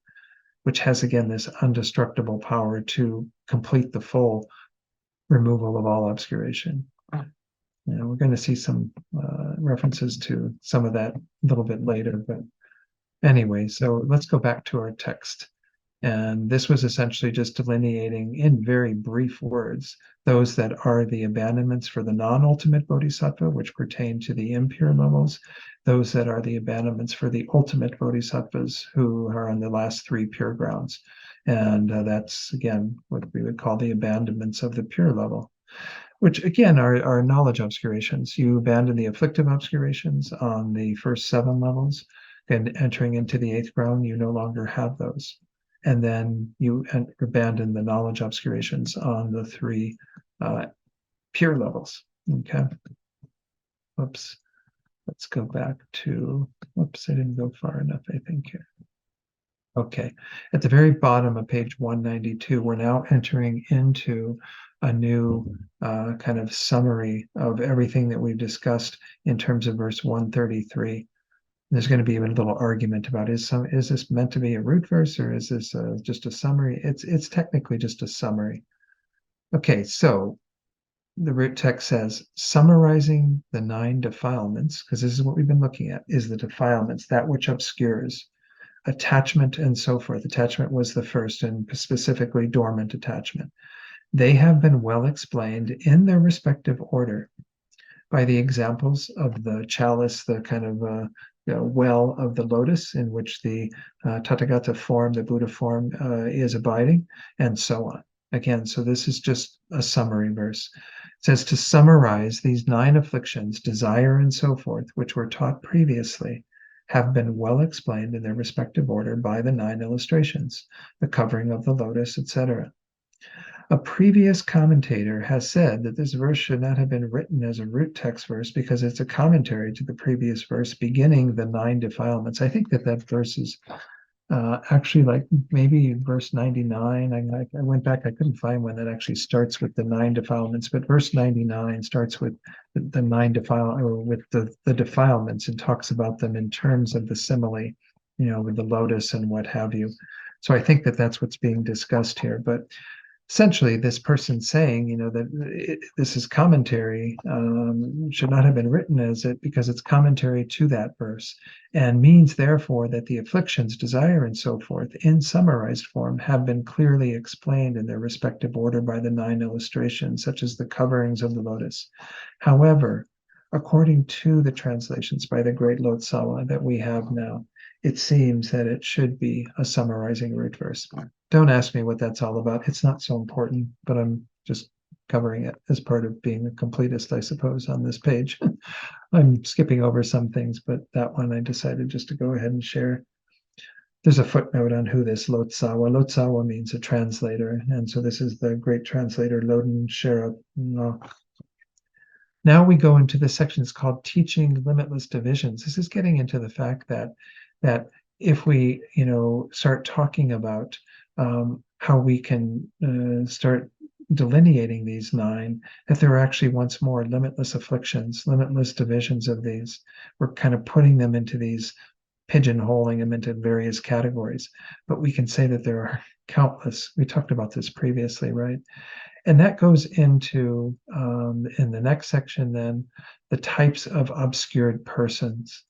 which has, again, this undestructible power to complete the full removal of all obscuration. We're going to see some references to some of that a little bit later, but anyway, so let's go back to our text. And this was essentially just delineating in very brief words those that are the abandonments for the non-ultimate bodhisattva, which pertain to the impure levels, those that are the abandonments for the ultimate bodhisattvas who are on the last three pure grounds. And that's, again, what we would call the abandonments of the pure level, which again are knowledge obscurations. You abandon the afflictive obscurations on the first 7 levels, and entering into the 8th ground, you no longer have those. And then you abandon the knowledge obscurations on the 3 pure levels. Okay. Whoops. Let's go back to, whoops, I didn't go far enough, I think here. Okay. At the very bottom of page 192, we're now entering into a new kind of summary of everything that we've discussed in terms of verse 133. There's going to be even a little argument about is this meant to be a root verse, or is this just a summary? It's technically just a summary. Okay, so the root text says, summarizing the 9 defilements, because this is what we've been looking at, is the defilements, that which obscures, attachment and so forth. Attachment was the first, and specifically dormant attachment. They have been well explained in their respective order by the examples of the chalice, the kind of well of the lotus in which the Tathagata form, the Buddha form, is abiding, and so on. Again, so this is just a summary verse. It says to summarize these 9 afflictions, desire and so forth, which were taught previously, have been well explained in their respective order by the 9 illustrations, the covering of the lotus, etc. A previous commentator has said that this verse should not have been written as a root text verse because it's a commentary to the previous verse beginning the 9 defilements. I think that verse is actually, like maybe verse 99. I went back, I couldn't find one that actually starts with the 9 defilements, but verse 99 starts with the 9 or with the defilements, and talks about them in terms of the simile, with the lotus and what have you. So I think that that's what's being discussed here. But essentially, this person saying, that this is commentary, should not have been written as it, because it's commentary to that verse, and means therefore that the afflictions, desire, and so forth, in summarized form, have been clearly explained in their respective order by the 9 illustrations, such as the coverings of the lotus. However, according to the translations by the great Lotsawa that we have now, it seems that it should be a summarizing root verse. Don't ask me what that's all about. It's not so important, but I'm just covering it as part of being a completist, I suppose, on this page. I'm skipping over some things, but that one I decided just to go ahead and share. There's a footnote on who this Lotsawa. Lotsawa means a translator, and so this is the great translator Loden Sherab. Now we go into the section. It's called Teaching Limitless Divisions. This is getting into the fact that if we, start talking about how we can start delineating these 9, that there are actually once more limitless afflictions, limitless divisions of these. We're kind of putting them into these, pigeonholing them into various categories, but we can say that there are countless. We talked about this previously, right? And that goes into, in the next section then, the types of obscured persons.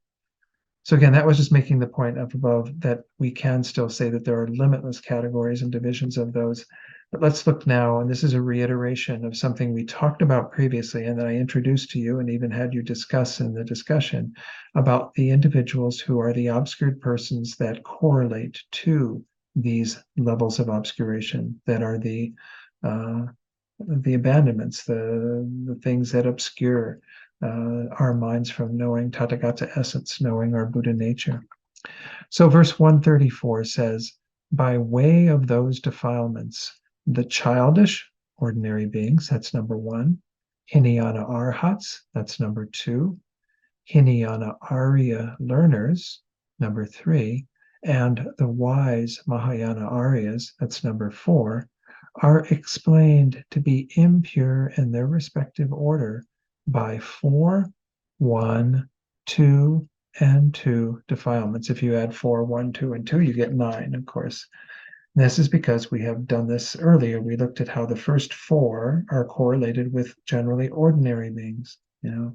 So again, that was just making the point up above that we can still say that there are limitless categories and divisions of those. But let's look now, and this is a reiteration of something we talked about previously and that I introduced to you and even had you discuss in the discussion about the individuals who are the obscured persons that correlate to these levels of obscuration, that are the abandonments, the things that obscure our minds from knowing Tathagata essence, knowing our Buddha nature. So verse 134 says, by way of those defilements, the childish, ordinary beings, that's number 1, Hinayana arhats, that's number 2, Hinayana Arya learners, number 3, and the wise Mahayana Aryas, that's number 4, are explained to be impure in their respective order by 4, 1, 2, and 2 defilements. If you add 4, 1, 2, and 2, you get 9, of course. And this is because we have done this earlier. We looked at how the first 4 are correlated with generally ordinary beings,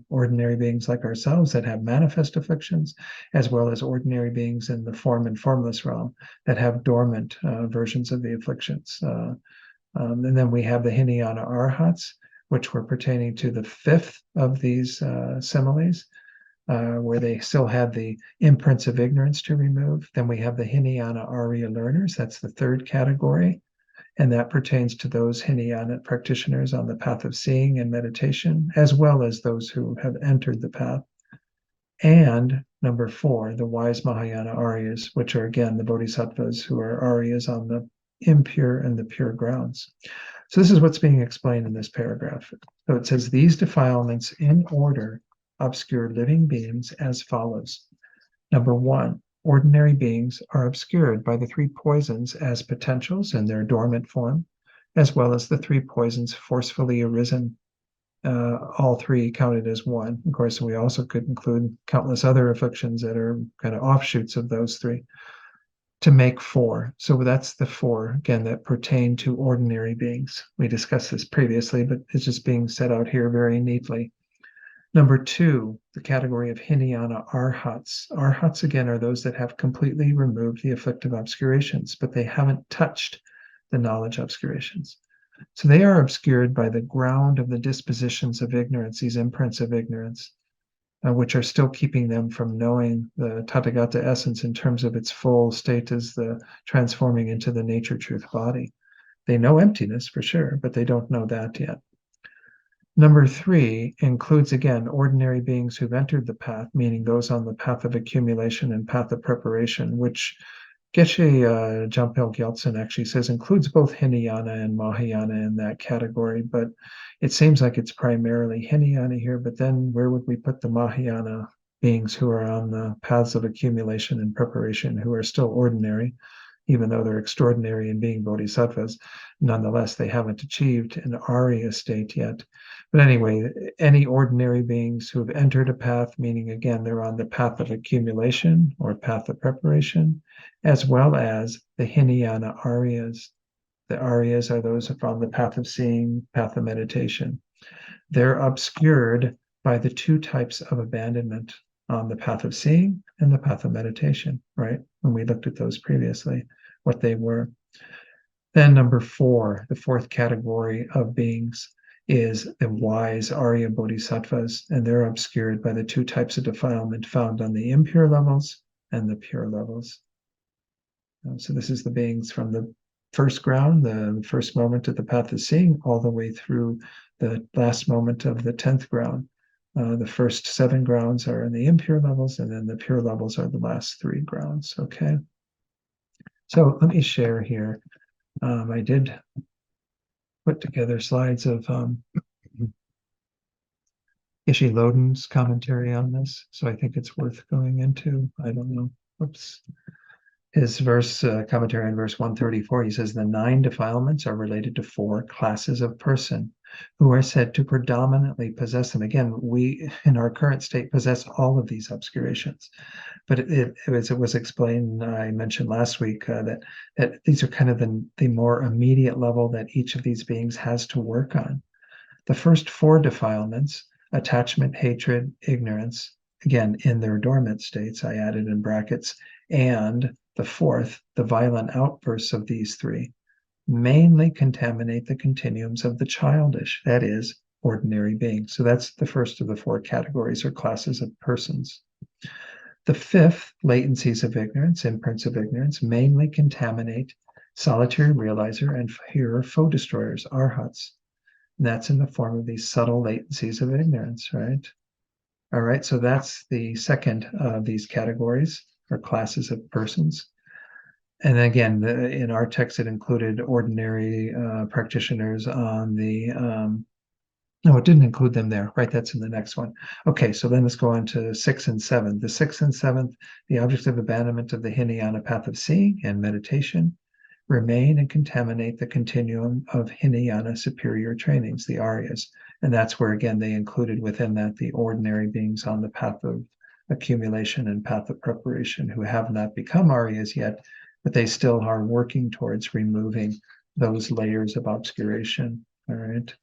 ordinary beings like ourselves that have manifest afflictions, as well as ordinary beings in the form and formless realm that have dormant versions of the afflictions. And then we have the Hinayana Arhats, which were pertaining to the 5th of these similes, where they still had the imprints of ignorance to remove. Then we have the Hinayana Arya learners, that's the 3rd category, and that pertains to those Hinayana practitioners on the path of seeing and meditation, as well as those who have entered the path. And number 4, the wise Mahayana Aryas, which are again the bodhisattvas who are Aryas on the impure and the pure grounds. So this is what's being explained in this paragraph. So it says, these defilements in order obscure living beings as follows. Number 1, ordinary beings are obscured by the 3 poisons as potentials in their dormant form, as well as the 3 poisons forcefully arisen, all 3 counted as 1. Of course, we also could include countless other afflictions that are kind of offshoots of those 3. To make 4. So that's the 4, again, that pertain to ordinary beings. We discussed this previously, but it's just being set out here very neatly. Number 2, the category of Hinayana Arhats. Arhats, again, are those that have completely removed the afflictive obscurations, but they haven't touched the knowledge obscurations. So they are obscured by the ground of the dispositions of ignorance, these imprints of ignorance, which are still keeping them from knowing the Tathagata essence in terms of its full state as the transforming into the nature truth body. They know emptiness for sure, but they don't know that yet. Number 3 includes, again, ordinary beings who've entered the path, meaning those on the path of accumulation and path of preparation, which Geshe Jampel Gyaltsen actually says includes both Hinayana and Mahayana in that category, but it seems like it's primarily Hinayana here, but then where would we put the Mahayana beings who are on the paths of accumulation and preparation, who are still ordinary, even though they're extraordinary in being bodhisattvas. Nonetheless, they haven't achieved an Arya state yet. But anyway, any ordinary beings who have entered a path, meaning again, they're on the path of accumulation or path of preparation, as well as the Hinayana Aryas. The Aryas are those on the path of seeing, path of meditation. They're obscured by the two types of abandonment on the path of seeing and the path of meditation, right? When we looked at those previously, what they were. Then number 4, the fourth category of beings is the wise Arya Bodhisattvas, and they're obscured by the two types of defilement found on the impure levels and the pure levels. So this is the beings from the first ground, the first moment of the path of seeing, all the way through the last moment of the 10th ground. The first 7 grounds are in the impure levels, and then the pure levels are the last 3 grounds. Okay. So let me share here. I did put together slides of Ishi Loden's commentary on this, so I think it's worth going into. I don't know. Oops. His verse commentary on verse 134, he says the 9 defilements are related to 4 classes of person who are said to predominantly possess them. Again, we in our current state possess all of these obscurations, but it was explained, I mentioned last week that these are kind of the more immediate level that each of these beings has to work on. The first 4 defilements, attachment, hatred, ignorance, again, in their dormant states, I added in brackets, and the 4th, the violent outbursts of these 3, mainly contaminate the continuums of the childish, that is, ordinary beings. So that's the first of the 4 categories or classes of persons. The 5th, latencies of ignorance, imprints of ignorance, mainly contaminate solitary realizer and hearer foe destroyers, arhats. And that's in the form of these subtle latencies of ignorance, right? All right, so that's the second of these categories or classes of persons. And again, in our text, it included ordinary practitioners on the, no, it didn't include them there, right? That's in the next one. Okay, so then let's go on to 6 and 7. The 6th and 7th, the objects of abandonment of the Hinayana path of seeing and meditation remain and contaminate the continuum of Hinayana superior trainings, the Aryas. And that's where, again, they included within that the ordinary beings on the path of accumulation and path of preparation who have not become Aryas yet, but they still are working towards removing those layers of obscuration. All right.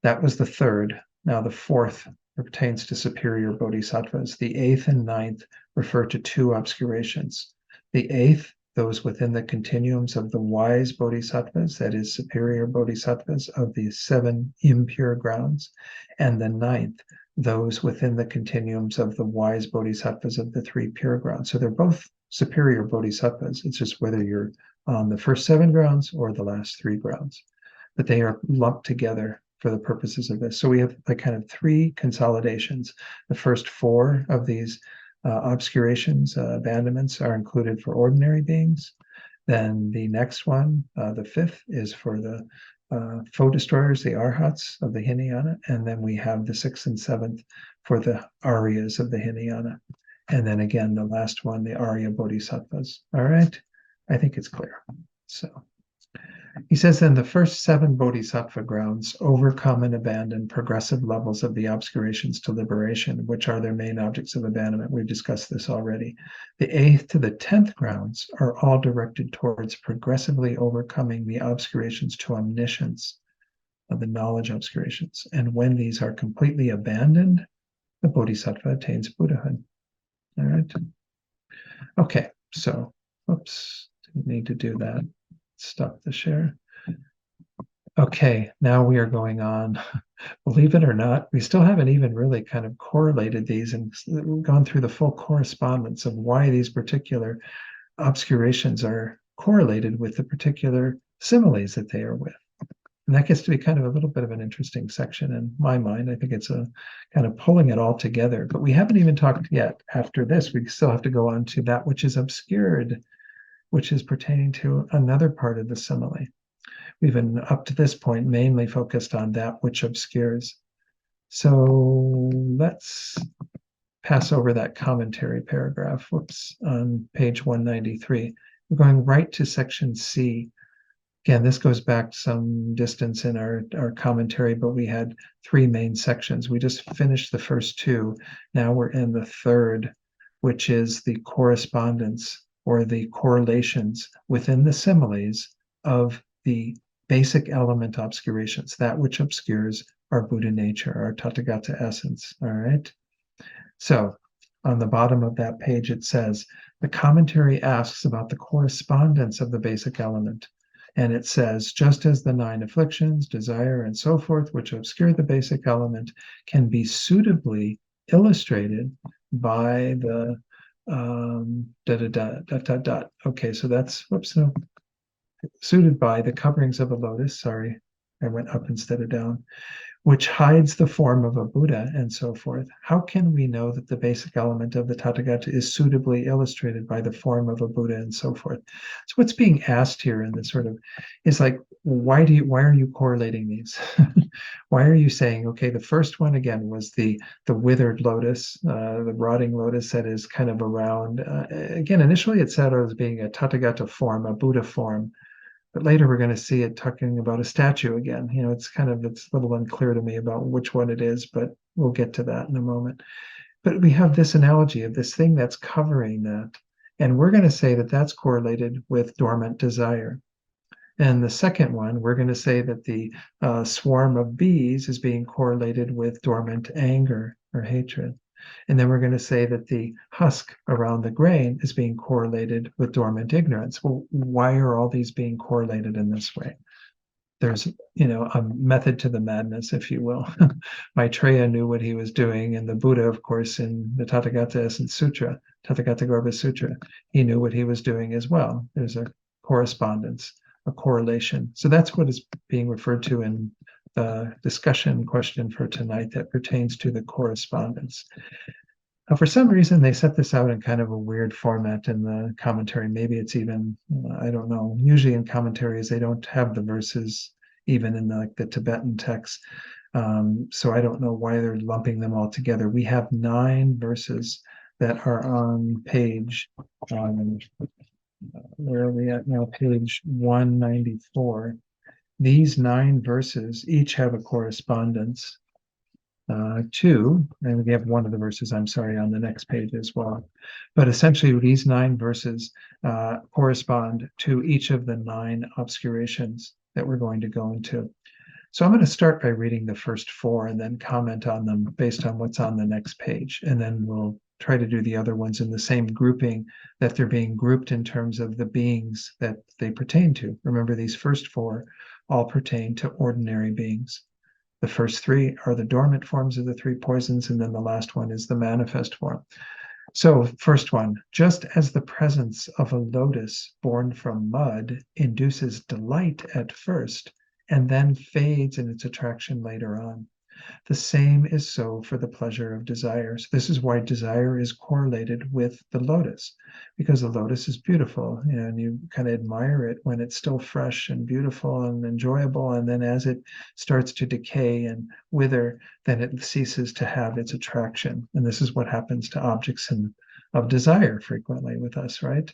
That was the 3rd. Now the 4th pertains to superior bodhisattvas. The 8th and 9th refer to 2 obscurations. The 8th, those within the continuums of the wise bodhisattvas, that is, superior bodhisattvas of the 7 impure grounds, and the 9th, those within the continuums of the wise bodhisattvas of the 3 pure grounds. So they're both superior bodhisattvas. It's just whether you're on the first 7 grounds or the last 3 grounds, but they are lumped together for the purposes of this. So we have like kind of 3 consolidations. The first 4 of these obscurations, abandonments, are included for ordinary beings. Then the next one, the 5th, is for the foe destroyers, the arhats of the Hinayana. And then we have the 6th and 7th for the Aryas of the Hinayana. And then again, the last one, the Arya Bodhisattvas. All right, I think it's clear. So he says then the first 7 bodhisattva grounds overcome and abandon progressive levels of the obscurations to liberation, which are their main objects of abandonment. We've discussed this already. The 8th to the 10th grounds are all directed towards progressively overcoming the obscurations to omniscience of the knowledge obscurations. And when these are completely abandoned, the bodhisattva attains buddhahood. All right. Okay, so, oops, didn't need to do that. Stop the share. Okay, now we are going on. Believe it or not, we still haven't even really kind of correlated these and gone through the full correspondence of why these particular obscurations are correlated with the particular similes that they are with. And that gets to be kind of a little bit of an interesting section in my mind. I think it's a kind of pulling it all together, but we haven't even talked yet. After this, we still have to go on to that which is obscured, which is pertaining to another part of the simile. We've been up to this point mainly focused on that which obscures. So let's pass over that commentary paragraph, whoops, on page 193. We're going right to section C. Again, this goes back some distance in our commentary, but we had 3 main sections. We just finished the first 2. Now we're in the third, which is the correspondence or the correlations within the similes of the basic element obscurations, that which obscures our Buddha nature, our Tathagata essence. All right. So on the bottom of that page, it says, the commentary asks about the correspondence of the basic element. And it says, just as the 9 afflictions, desire, and so forth, which obscure the basic element, can be suitably illustrated by the Okay, so that's, whoops, no. Suited by the coverings of a lotus, sorry, I went up instead of down, which hides the form of a Buddha, and so forth. How can we know that the basic element of the Tathagata is suitably illustrated by the form of a Buddha, and so forth? So what's being asked here in this sort of is like, why are you correlating these? Why are you saying, okay, the first one again was the withered lotus, the rotting lotus that is kind of around. Again, initially it said it was being a Tathagata form, a Buddha form. But later we're going to see it talking about a statue again. It's a little unclear to me about which one it is, but we'll get to that in a moment. But we have this analogy of this thing that's covering that. And we're going to say that that's correlated with dormant desire. And the second one, we're going to say that the swarm of bees is being correlated with dormant anger or hatred. And then we're going to say that the husk around the grain is being correlated with dormant ignorance. Well, why are all these being correlated in this way? There's, a method to the madness, if you will. Maitreya knew what he was doing, and the Buddha, of course, in the Tathagata Essence Sutra, Tathagata Garbha Sutra, he knew what he was doing as well. There's a correspondence, a correlation. So that's what is being referred to in the discussion question for tonight that pertains to the correspondence. Now, for some reason, they set this out in kind of a weird format in the commentary. Maybe it's even, I don't know. Usually in commentaries, they don't have the verses even in the Tibetan texts. So I don't know why they're lumping them all together. We have 9 verses that are on page, where are we at now? Page 194. These 9 verses each have a correspondence to, and we have one of the verses, I'm sorry, on the next page as well. But essentially, these 9 verses correspond to each of the 9 obscurations that we're going to go into. So I'm going to start by reading the first 4 and then comment on them based on what's on the next page. And then we'll try to do the other ones in the same grouping that they're being grouped in terms of the beings that they pertain to. Remember, these first 4 all pertain to ordinary beings. The first 3 are the dormant forms of the 3 poisons, and then the last one is the manifest form. So, first one, just as the presence of a lotus born from mud induces delight at first, and then fades in its attraction later on, the same is so for the pleasure of desire. So this is why desire is correlated with the lotus, because the lotus is beautiful, and you kind of admire it when it's still fresh and beautiful and enjoyable. And then as it starts to decay and wither, then it ceases to have its attraction. And this is what happens to objects of desire frequently with us, right?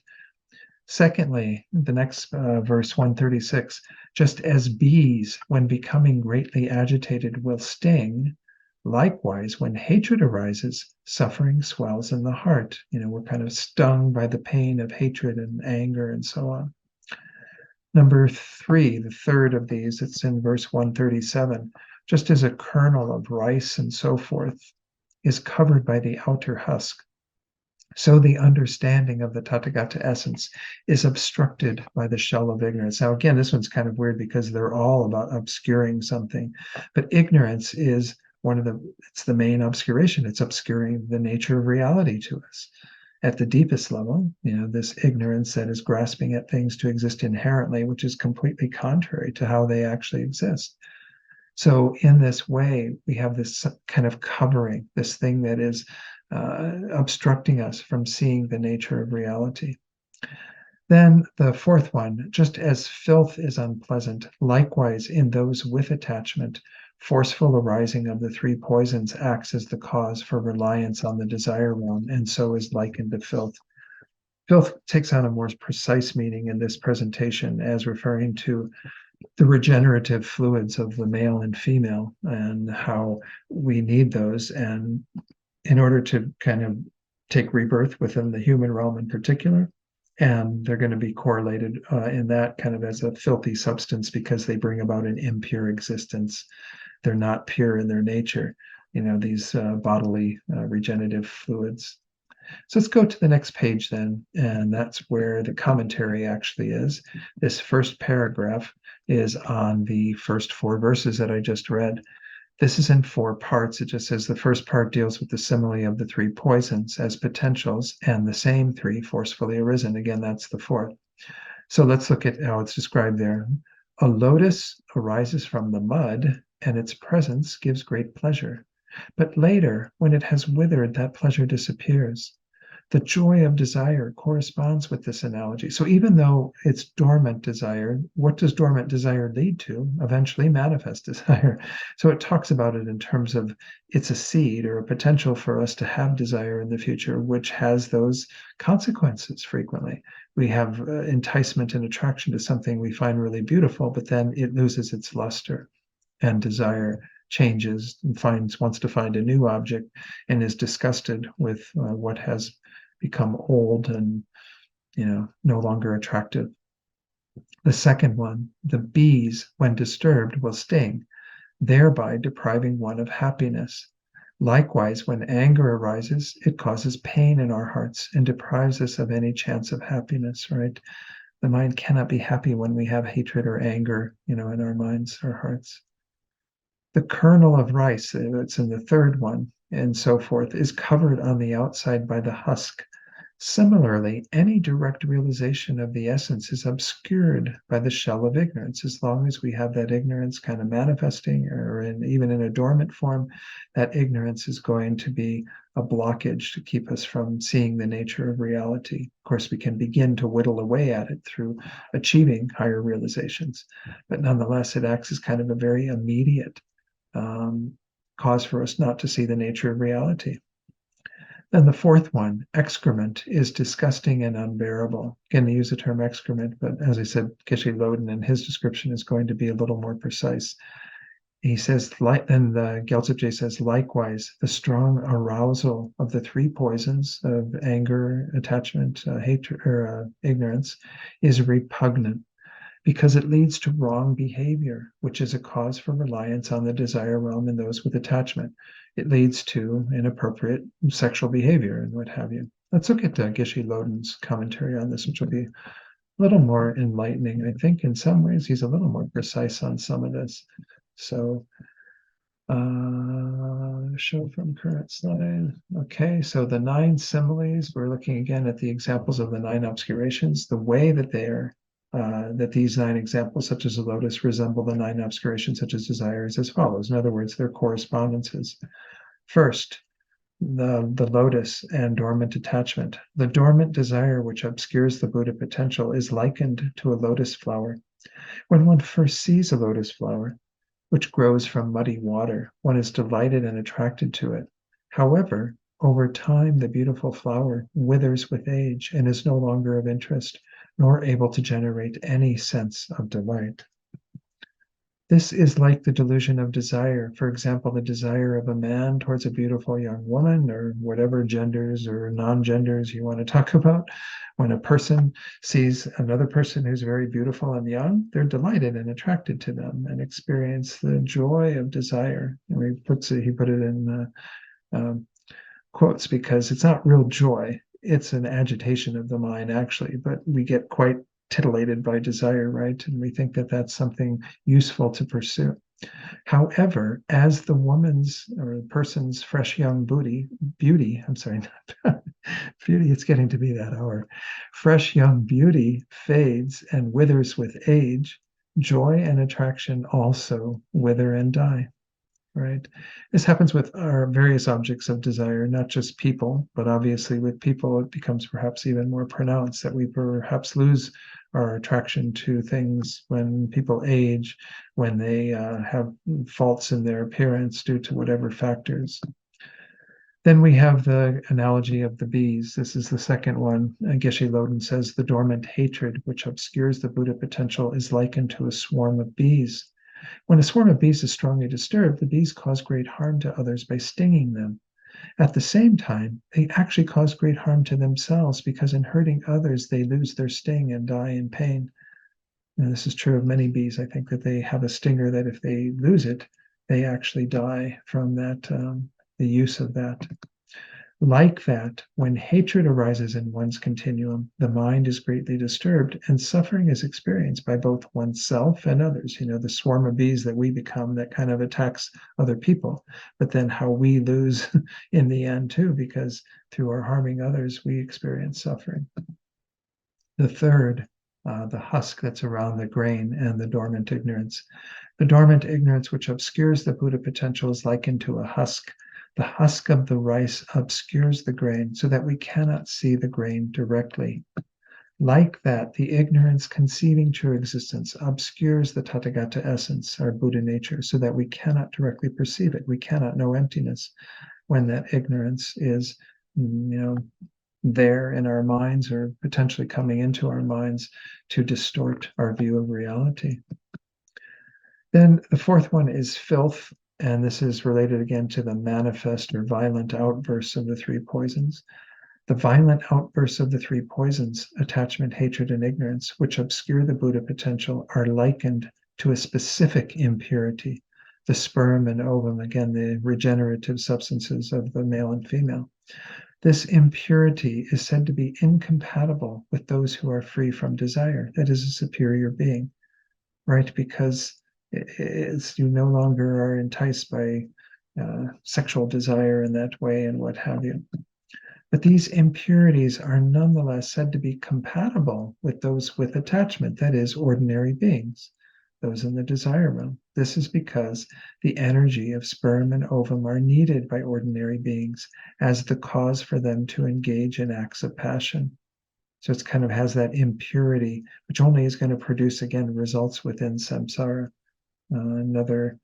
Secondly, the next verse 136, just as bees, when becoming greatly agitated, will sting, likewise, when hatred arises, suffering swells in the heart. We're kind of stung by the pain of hatred and anger and so on. Number 3, the third of these, it's in verse 137, just as a kernel of rice and so forth is covered by the outer husk, so the understanding of the Tathagata essence is obstructed by the shell of ignorance. Now, again, this one's kind of weird because they're all about obscuring something, but ignorance is it's the main obscuration. It's obscuring the nature of reality to us. At the deepest level, this ignorance that is grasping at things to exist inherently, which is completely contrary to how they actually exist. So in this way, we have this kind of covering, this thing that is obstructing us from seeing the nature of reality. Then the fourth one, just as filth is unpleasant, likewise in those with attachment, Forceful arising of the three poisons acts as the cause for reliance on the desire realm, and so is likened to filth. Filth takes on a more precise meaning in this presentation as referring to the regenerative fluids of the male and female and how we need those. And in order to kind of take rebirth within the human realm in particular, and they're going to be correlated in that kind of as a filthy substance because they bring about an impure existence. They're not pure in their nature, these bodily regenerative fluids. So let's go to the next page then, and that's where the commentary actually is. This first paragraph is on the first 4 verses that I just read. This is in 4 parts. It just says the first part deals with the simile of the 3 poisons as potentials, and the same 3 forcefully arisen. Again, that's the 4th. So let's look at how it's described there. A lotus arises from the mud, and its presence gives great pleasure. But later, when it has withered, that pleasure disappears. The joy of desire corresponds with this analogy. So even though it's dormant desire, what does dormant desire lead to? Eventually manifest desire. So it talks about it in terms of it's a seed or a potential for us to have desire in the future, which has those consequences frequently. We have enticement and attraction to something we find really beautiful, but then it loses its luster and desire changes and wants to find a new object and is disgusted with what has become old and no longer attractive. The second one, the bees, when disturbed, will sting, thereby depriving one of happiness. Likewise, when anger arises, it causes pain in our hearts and deprives us of any chance of happiness, right? The mind cannot be happy when we have hatred or anger, in our minds or hearts. The kernel of rice, it's in the third one, and so forth, is covered on the outside by the husk. Similarly, any direct realization of the essence is obscured by the shell of ignorance. As long as we have that ignorance kind of manifesting, or even in a dormant form, that ignorance is going to be a blockage to keep us from seeing the nature of reality. Of course, we can begin to whittle away at it through achieving higher realizations, but nonetheless, it acts as kind of a very immediate cause for us not to see the nature of reality. Then the fourth one, excrement, is disgusting and unbearable. Again, they use the term excrement, but as I said, Geshe Loden in his description is going to be a little more precise. He says, and the Gyaltsab says, likewise, the strong arousal of the 3 poisons of anger, attachment, hatred, or ignorance is repugnant, because it leads to wrong behavior, which is a cause for reliance on the desire realm in those with attachment. It leads to inappropriate sexual behavior and what have you. Let's look at Geshe Loden's commentary on this, which will be a little more enlightening. I think in some ways he's a little more precise on some of this. So, show from current slide. Okay, so the 9 similes, we're looking again at the examples of the 9 obscurations, the way that they are that these 9 examples, such as a lotus, resemble the 9 obscurations, such as desire, is as follows. In other words, their correspondences. First, the lotus and dormant attachment. The dormant desire which obscures the Buddha potential is likened to a lotus flower. When one first sees a lotus flower, which grows from muddy water, one is delighted and attracted to it. However, over time, the beautiful flower withers with age and is no longer of interest, nor able to generate any sense of delight. This is like the delusion of desire. For example, the desire of a man towards a beautiful young woman, or whatever genders or non-genders you want to talk about. When a person sees another person who's very beautiful and young, they're delighted and attracted to them and experience the joy of desire. And he put it in quotes because it's not real joy. It's an agitation of the mind, actually, but we get quite titillated by desire, right? And we think that that's something useful to pursue. However, as the woman's or the person's fresh young beauty, it's getting to be that hour. Fresh young beauty fades and withers with age, joy and attraction also wither and die. right? This happens with our various objects of desire, not just people, but obviously with people, it becomes perhaps even more pronounced that we perhaps lose our attraction to things when people age, when they have faults in their appearance due to whatever factors. Then we have the analogy of the bees. This is the second one. Geshe Loden says, the dormant hatred which obscures the Buddha potential is likened to a swarm of bees. When a swarm of bees is strongly disturbed, the bees cause great harm to others by stinging them. At the same time, they actually cause great harm to themselves because in hurting others, they lose their sting and die in pain. And this is true of many bees. I think that they have a stinger that if they lose it, they actually die from that, the use of that. Like that, when hatred arises in one's continuum, the mind is greatly disturbed and suffering is experienced by both oneself and others. The swarm of bees that we become that kind of attacks other people, but then how we lose in the end too, because through our harming others, we experience suffering. The third, the husk that's around the grain and the dormant ignorance. The dormant ignorance which obscures the Buddha potential is likened to a husk. The husk of the rice obscures the grain so that we cannot see the grain directly. Like that, the ignorance conceiving true existence obscures the Tathagata essence, our Buddha nature, so that we cannot directly perceive it. We cannot know emptiness when that ignorance is, there in our minds or potentially coming into our minds to distort our view of reality. Then the fourth one is filth. And this is related again to the manifest or violent outbursts of the three poisons. The violent outbursts of the three poisons, attachment, hatred, and ignorance, which obscure the Buddha potential, are likened to a specific impurity. The sperm and ovum, again, the regenerative substances of the male and female. This impurity is said to be incompatible with those who are free from desire, that is, a superior being, right? Because you no longer are enticed by sexual desire in that way and what have you. But these impurities are nonetheless said to be compatible with those with attachment, that is, ordinary beings, those in the desire realm. This is because the energy of sperm and ovum are needed by ordinary beings as the cause for them to engage in acts of passion. So it's kind of has that impurity, which only is going to produce, again, results within samsara. Another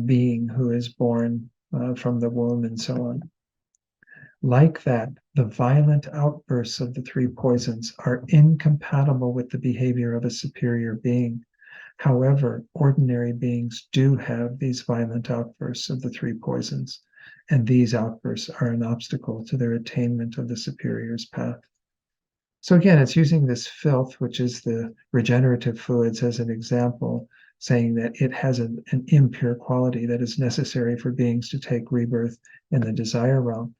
being who is born from the womb and so on. Like that, the violent outbursts of the three poisons are incompatible with the behavior of a superior being. However, ordinary beings do have these violent outbursts of the three poisons, and these outbursts are an obstacle to their attainment of the superior's path. So again, it's using this filth, which is the regenerative fluids, as an example, saying that it has an impure quality that is necessary for beings to take rebirth in the desire realm.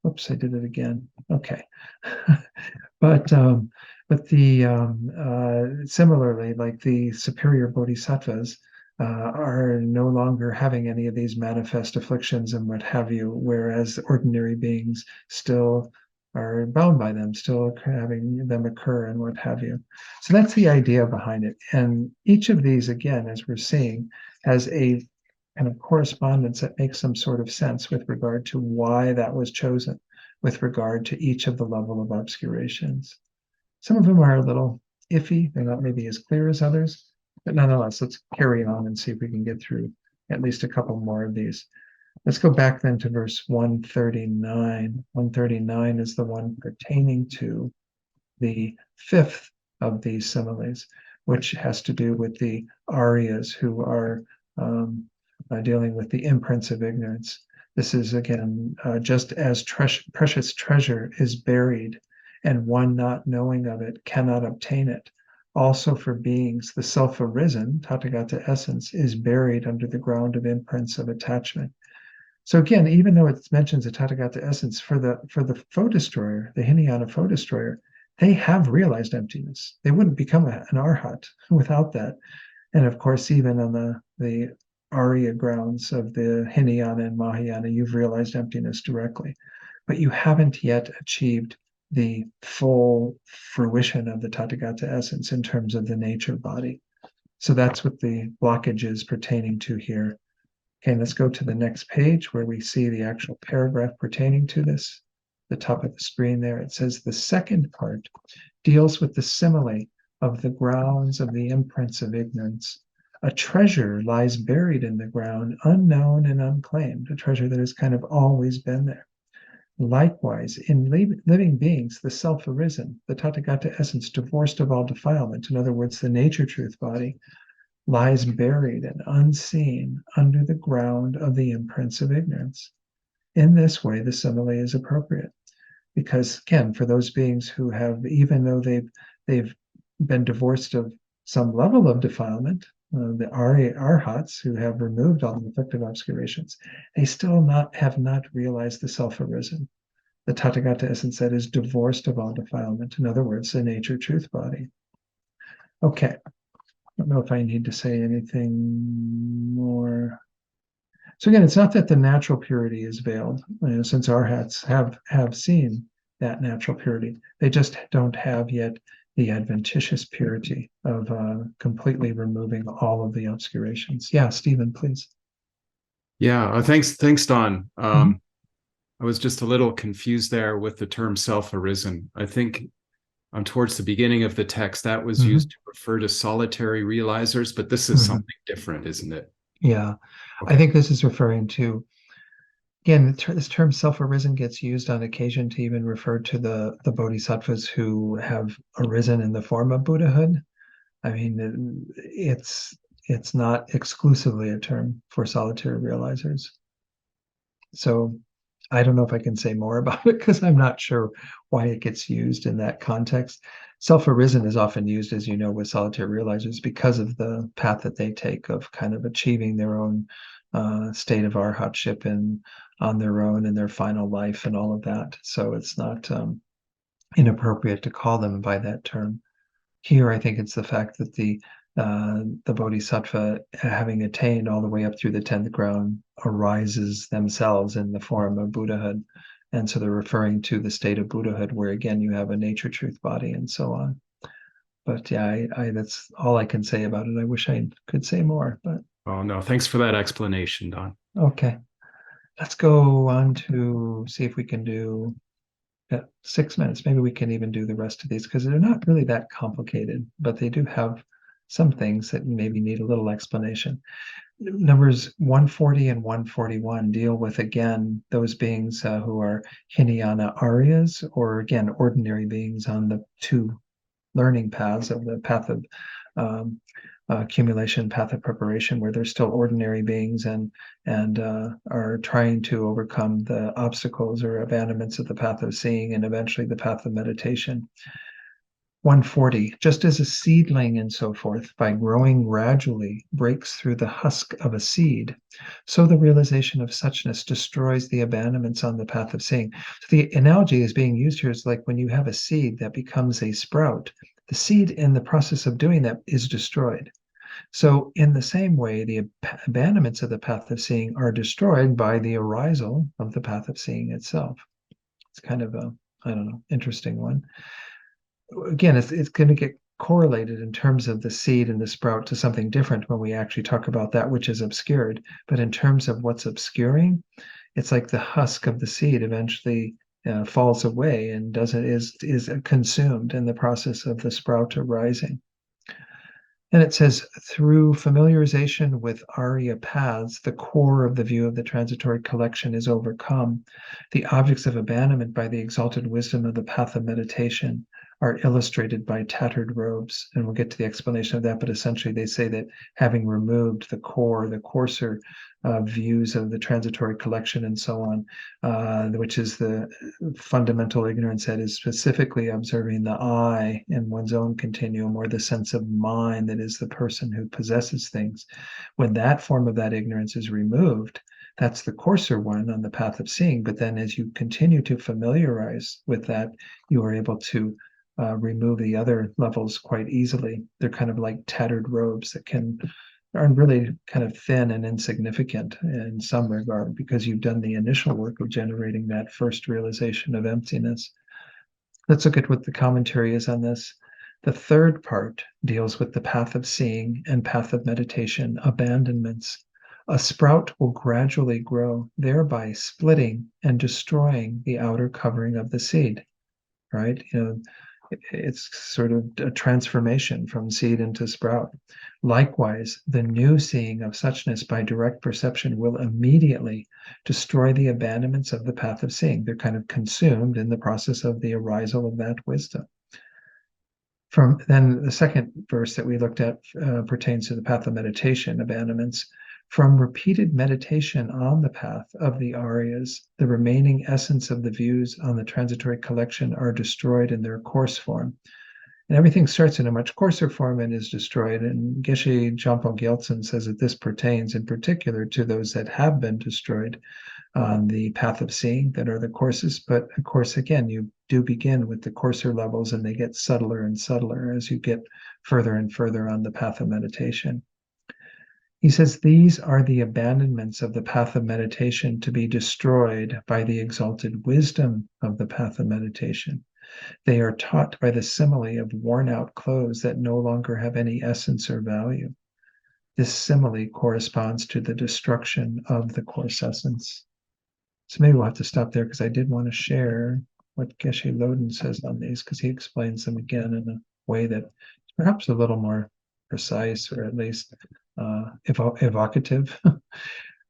Oops, I did it again. Okay. But similarly, like the superior bodhisattvas are no longer having any of these manifest afflictions and what have you, whereas ordinary beings still are bound by them, still having them occur and what have you. So that's the idea behind it. And each of these, again, as we're seeing, has a kind of correspondence that makes some sort of sense with regard to why that was chosen, with regard to each of the level of obscurations. Some of them are a little iffy. They're not maybe as clear as others, but nonetheless, let's carry on and see if we can get through at least a couple more of these. Let's go back then to verse 139. 139 is the one pertaining to the fifth of these similes, which has to do with the Aryas who are dealing with the imprints of ignorance. This is, again, just as precious treasure is buried and one not knowing of it cannot obtain it. Also for beings, the self-arisen, Tathagata essence, is buried under the ground of imprints of attachment. So again, even though it mentions the Tathagata essence, for the foe destroyer, the Hinayana foe destroyer, they have realized emptiness. They wouldn't become an arhat without that. And of course, even on the Arya grounds of the Hinayana and Mahayana, you've realized emptiness directly. But you haven't yet achieved the full fruition of the Tathagata essence in terms of the nature body. So that's what the blockage is pertaining to here. Okay, let's go to the next page where we see the actual paragraph pertaining to this. The top of the screen there, it says the second part deals with the simile of the grounds of the imprints of ignorance. A treasure lies buried in the ground, unknown and unclaimed, a treasure that has kind of always been there. Likewise, in living beings, the self-arisen, the Tathagata essence, divorced of all defilement, in other words, the nature truth body, lies buried and unseen under the ground of the imprints of ignorance. In this way, the simile is appropriate. Because again, for those beings who have, even though they've been divorced of some level of defilement, the arhats who have removed all the effective obscurations, they still have not realized the self-arisen. The Tathagata essence that is divorced of all defilement. In other words, the nature truth body. Okay. I don't know if I need to say anything more. So again, it's not that the natural purity is veiled, since arhats have seen that natural purity. They just don't have yet the adventitious purity of completely removing all of the obscurations. Yeah, Stephen, please. Yeah, thanks, Don. I was just a little confused there with the term self-arisen. I think towards the beginning of the text, that was used to refer to solitary realizers, but this is something different, isn't it? Yeah, okay. I think this is referring to, again, this term self-arisen gets used on occasion to even refer to the bodhisattvas who have arisen in the form of buddhahood. I mean, it's not exclusively a term for solitary realizers. So I don't know if I can say more about it because I'm not sure why it gets used in that context. Self-arisen is often used, as you know, with solitary realizers because of the path that they take of kind of achieving their own state of arhatship and on their own in their final life and all of that. So it's not inappropriate to call them by that term. Here, I think it's the fact that the bodhisattva, having attained all the way up through the 10th ground, arises themselves in the form of buddhahood. And so they're referring to the state of buddhahood, where again, you have a nature truth body and so on. But yeah, I that's all I can say about it. I wish I could say more, but. Oh, no, thanks for that explanation, Don. Okay. Let's go on to see if we can do 6 minutes. Maybe we can even do the rest of these because they're not really that complicated, but they do have some things that maybe need a little explanation. Numbers 140 and 141 deal with, again, those beings who are Hinayana Aryas, or again, ordinary beings on the two learning paths of the path of accumulation, path of preparation, where they're still ordinary beings and are trying to overcome the obstacles or abandonments of the path of seeing and eventually the path of meditation. 140, just as a seedling and so forth, by growing gradually, breaks through the husk of a seed, so the realization of suchness destroys the abandonments on the path of seeing. So the analogy is being used here is like when you have a seed that becomes a sprout, the seed in the process of doing that is destroyed. So in the same way, the abandonments of the path of seeing are destroyed by the arisal of the path of seeing itself. It's kind of a, I don't know, interesting one. Again, it's going to get correlated in terms of the seed and the sprout to something different when we actually talk about that which is obscured. But in terms of what's obscuring, it's like the husk of the seed eventually falls away and is consumed in the process of the sprout arising. And it says, through familiarization with Arya paths, the core of the view of the transitory collection is overcome. The objects of abandonment by the exalted wisdom of the path of meditation are illustrated by tattered robes. And we'll get to the explanation of that, but essentially they say that having removed the core, the coarser views of the transitory collection and so on, which is the fundamental ignorance that is specifically observing the I in one's own continuum, or the sense of mind that is the person who possesses things. When that form of that ignorance is removed, that's the coarser one on the path of seeing. But then as you continue to familiarize with that, you are able to remove the other levels quite easily. They're kind of like tattered robes that are really kind of thin and insignificant in some regard because you've done the initial work of generating that first realization of emptiness. Let's look at what the commentary is on this. The third part deals with the path of seeing and path of meditation abandonments. a sprout will gradually grow, thereby splitting and destroying the outer covering of the seed, right? It's sort of a transformation from seed into sprout. Likewise, the new seeing of suchness by direct perception will immediately destroy the abandonments of the path of seeing. They're kind of consumed in the process of the arisal of that wisdom. From then, the second verse that we looked at pertains to the path of meditation, abandonments. From repeated meditation on the path of the Aryas, the remaining essence of the views on the transitory collection are destroyed in their coarse form. And everything starts in a much coarser form and is destroyed. And Geshe Jompo Gyaltsen says that this pertains in particular to those that have been destroyed on the path of seeing, that are the coarsest. But of course, again, you do begin with the coarser levels and they get subtler and subtler as you get further and further on the path of meditation. He says, these are the abandonments of the path of meditation to be destroyed by the exalted wisdom of the path of meditation. They are taught by the simile of worn out clothes that no longer have any essence or value. This simile corresponds to the destruction of the coarse essence. So maybe we'll have to stop there because I did want to share what Geshe Loden says on these, because he explains them again in a way that is perhaps a little more precise, or at least evocative.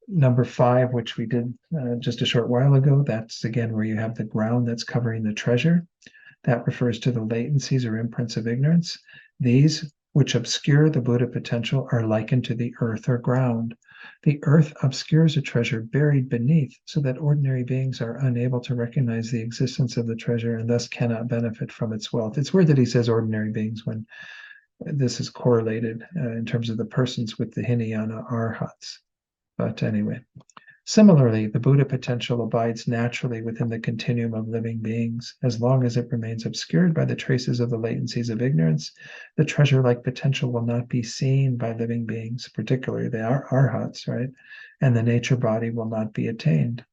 Number 5, which we did just a short while ago, that's again where you have the ground that's covering the treasure. That refers to the latencies or imprints of ignorance. These, which obscure the Buddha potential, are likened to the earth or ground. The earth obscures a treasure buried beneath, so that ordinary beings are unable to recognize the existence of the treasure and thus cannot benefit from its wealth. It's weird that he says ordinary beings when this is correlated in terms of the persons with the Hinayana arhats. But anyway, similarly, the Buddha potential abides naturally within the continuum of living beings. As long as it remains obscured by the traces of the latencies of ignorance, the treasure-like potential will not be seen by living beings, particularly the arhats, right? And the nature body will not be attained,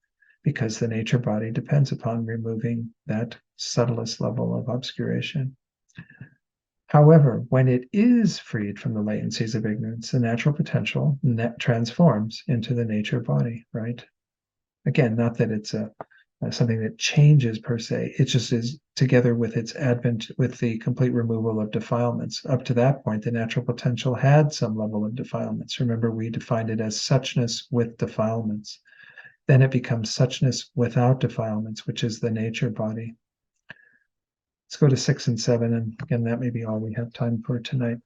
because the nature body depends upon removing that subtlest level of obscuration. However, when it is freed from the latencies of ignorance, the natural potential transforms into the nature body, right? Again, not that it's something that changes per se. It just is together with its advent, with the complete removal of defilements. Up to that point, the natural potential had some level of defilements. Remember, we defined it as suchness with defilements. Then it becomes suchness without defilements, which is the nature body. Let's go to 6 and 7, and again, that may be all we have time for tonight.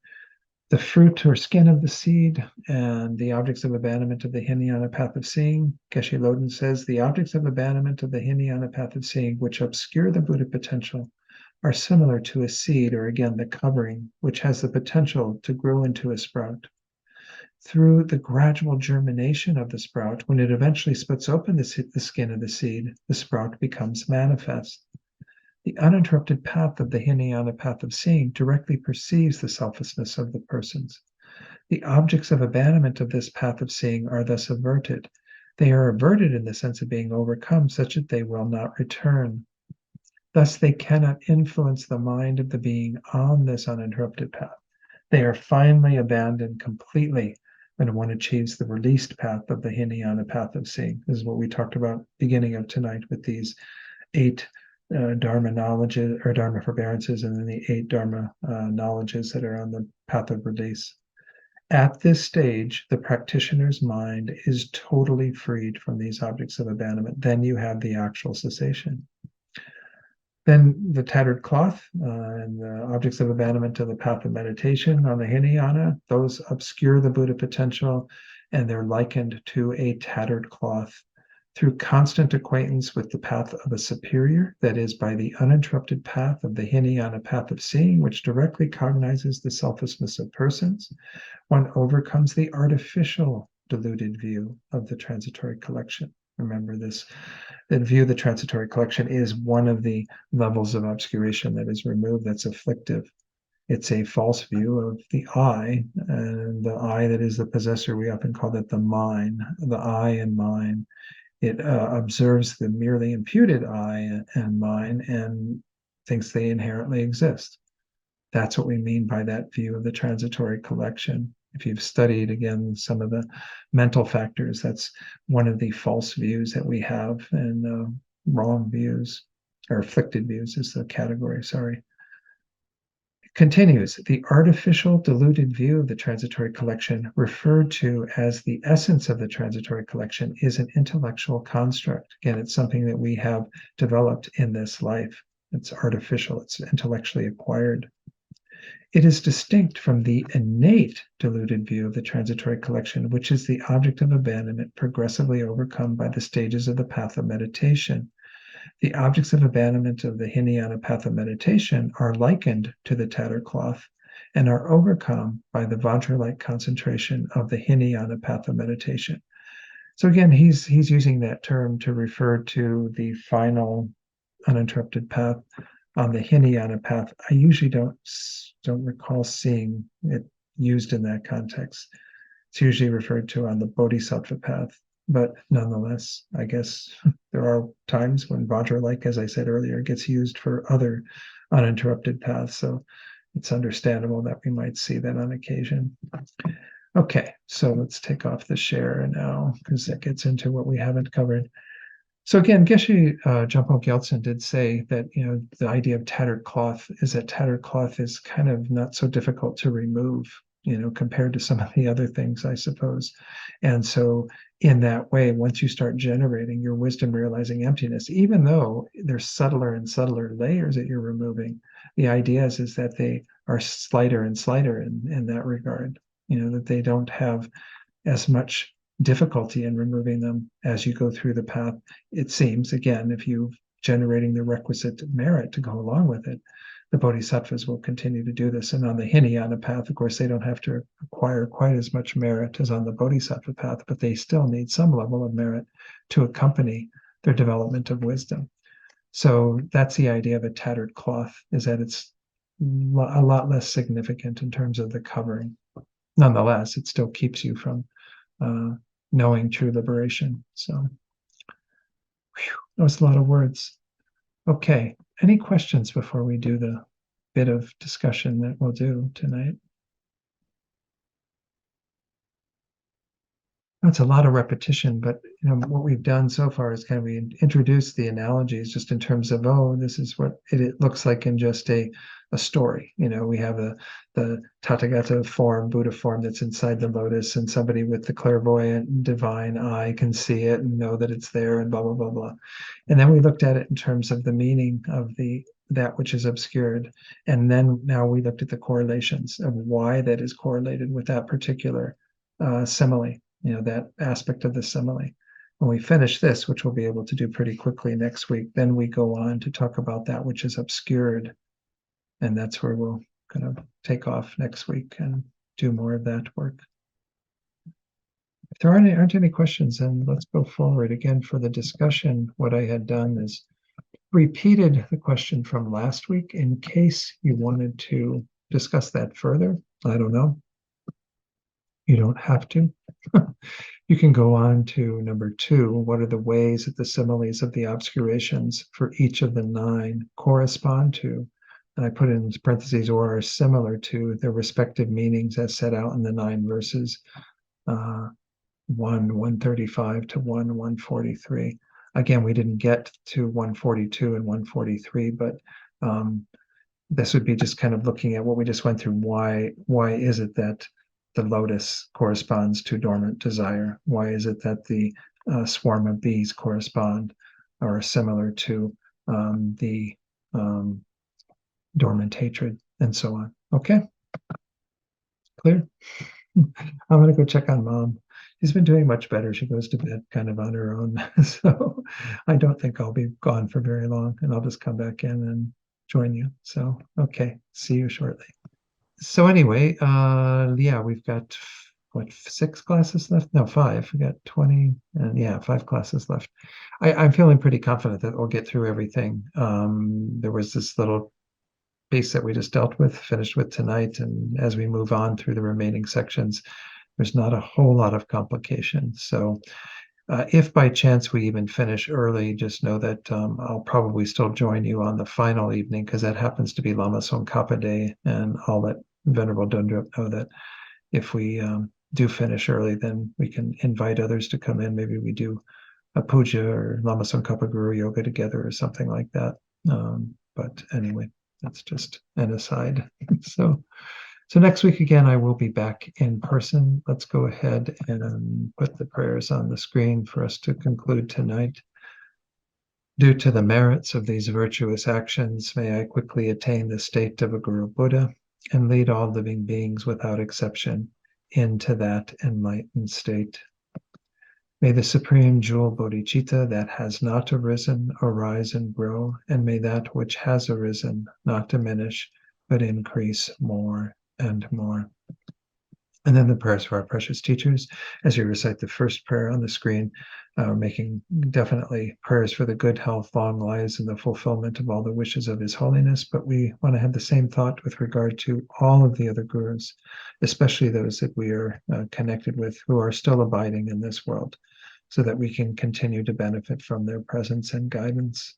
The fruit or skin of the seed and the objects of abandonment of the Hinayana path of seeing. Geshe Loden says, the objects of abandonment of the Hinayana path of seeing, which obscure the Buddha potential, are similar to a seed, or again, the covering, which has the potential to grow into a sprout. Through the gradual germination of the sprout, when it eventually splits open the skin of the seed, the sprout becomes manifest. The uninterrupted path of the Hinayana path of seeing directly perceives the selflessness of the persons. The objects of abandonment of this path of seeing are thus averted. They are averted in the sense of being overcome, such that they will not return. Thus, they cannot influence the mind of the being on this uninterrupted path. They are finally abandoned completely when one achieves the released path of the Hinayana path of seeing. This is what we talked about beginning of tonight with these 8 Dharma knowledges, or Dharma forbearances, and then the 8 Dharma knowledges that are on the path of release. At this stage, the practitioner's mind is totally freed from these objects of abandonment. Then you have the actual cessation. Then the tattered cloth and the objects of abandonment of the path of meditation on the Hinayana, those obscure the Buddha potential, and they're likened to a tattered cloth. Through constant acquaintance with the path of a superior, that is, by the uninterrupted path of the Hinayana path of seeing, which directly cognizes the selflessness of persons, one overcomes the artificial deluded view of the transitory collection. Remember this, that view of the transitory collection is one of the levels of obscuration that is removed, that's afflictive. It's a false view of the I, and the I that is the possessor, we often call that the mine, the I and mine. It observes the merely imputed I and mine and thinks they inherently exist. That's what we mean by that view of the transitory collection. if you've studied, again, some of the mental factors, that's one of the false views that we have, and wrong views, or afflicted views is the category, sorry. Continues, the artificial diluted view of the transitory collection, referred to as the essence of the transitory collection, is an intellectual construct. Again, it's something that we have developed in this life. It's artificial, it's intellectually acquired. It is distinct from the innate diluted view of the transitory collection, which is the object of abandonment progressively overcome by the stages of the path of meditation. The objects of abandonment of the Hinayana path of meditation are likened to the tattered cloth and are overcome by the vajra-like concentration of the Hinayana path of meditation. So again, he's using that term to refer to the final uninterrupted path on the Hinayana path. I usually don't recall seeing it used in that context. It's usually referred to on the Bodhisattva path. But nonetheless, I guess there are times when vajra, like as I said earlier, gets used for other uninterrupted paths. So it's understandable that we might see that on occasion. Okay, so let's take off the share now, because that gets into what we haven't covered. So again, Geshe Jumpo Gyaltsen did say that, the idea of tattered cloth is that tattered cloth is kind of not so difficult to remove, compared to some of the other things, I suppose. And so in that way, once you start generating your wisdom realizing emptiness, even though there's subtler and subtler layers that you're removing, the idea is that they are slighter and slighter in that regard, that they don't have as much difficulty in removing them as you go through the path. It seems, again, if you're generating the requisite merit to go along with it, the bodhisattvas will continue to do this. And on the Hinayana path, of course, they don't have to acquire quite as much merit as on the bodhisattva path, but they still need some level of merit to accompany their development of wisdom. So that's the idea of a tattered cloth, is that it's a lot less significant in terms of the covering. Nonetheless, it still keeps you from knowing true liberation. So that was a lot of words. Okay, any questions before we do the bit of discussion that we'll do tonight? That's a lot of repetition, but what we've done so far is kind of we introduced the analogies just in terms of, this is what it looks like in just a story. We have the Tathagata form, Buddha form, that's inside the lotus, and somebody with the clairvoyant divine eye can see it and know that it's there, and blah blah blah blah. And then we looked at it in terms of the meaning of that which is obscured, and then now we looked at the correlations of why that is correlated with that particular simile. That aspect of the simile. When we finish this, which we'll be able to do pretty quickly next week, then we go on to talk about that which is obscured. And that's where we'll kind of take off next week and do more of that work. If there aren't any questions, then let's go forward. Again, for the discussion, what I had done is repeated the question from last week in case you wanted to discuss that further. I don't know. You don't have to. You can go on to number 2. What are the ways that the similes of the obscurations for each of the 9 correspond to, and I put in parentheses, or are similar to their respective meanings as set out in the 9 verses, 135 to 143. Again, we didn't get to 142 and 143, but this would be just kind of looking at what we just went through. Why is it that the lotus corresponds to dormant desire? Why is it that the swarm of bees correspond or are similar to the dormant hatred, and so on? Okay, clear? I'm going to go check on Mom. She's been doing much better. She goes to bed kind of on her own. So I don't think I'll be gone for very long, and I'll just come back in and join you. So, okay, see you shortly. So anyway, we've got, 6 classes left? No, 5. We got 20, and 5 classes left. I'm feeling pretty confident that we'll get through everything. There was this little piece that we just finished with tonight, and as we move on through the remaining sections, there's not a whole lot of complication. So if by chance we even finish early, just know that I'll probably still join you on the final evening, because that happens to be Lama Tsongkhapa Day, and I'll let Venerable Dundrup know that if we do finish early, then we can invite others to come in. Maybe we do a puja or Lama Tsongkhapa Guru Yoga together or something like that. But anyway, that's just an aside. So next week again, I will be back in person. Let's go ahead and put the prayers on the screen for us to conclude tonight. Due to the merits of these virtuous actions, may I quickly attain the state of a Guru Buddha and lead all living beings without exception into that enlightened state. May the supreme jewel bodhicitta that has not arisen arise and grow, and may that which has arisen not diminish, but increase more and more. And then the prayers for our precious teachers. As you recite the first prayer on the screen, making definitely prayers for the good health, long lives, and the fulfillment of all the wishes of His Holiness. But we want to have the same thought with regard to all of the other gurus, especially those that we are connected with who are still abiding in this world, so that we can continue to benefit from their presence and guidance.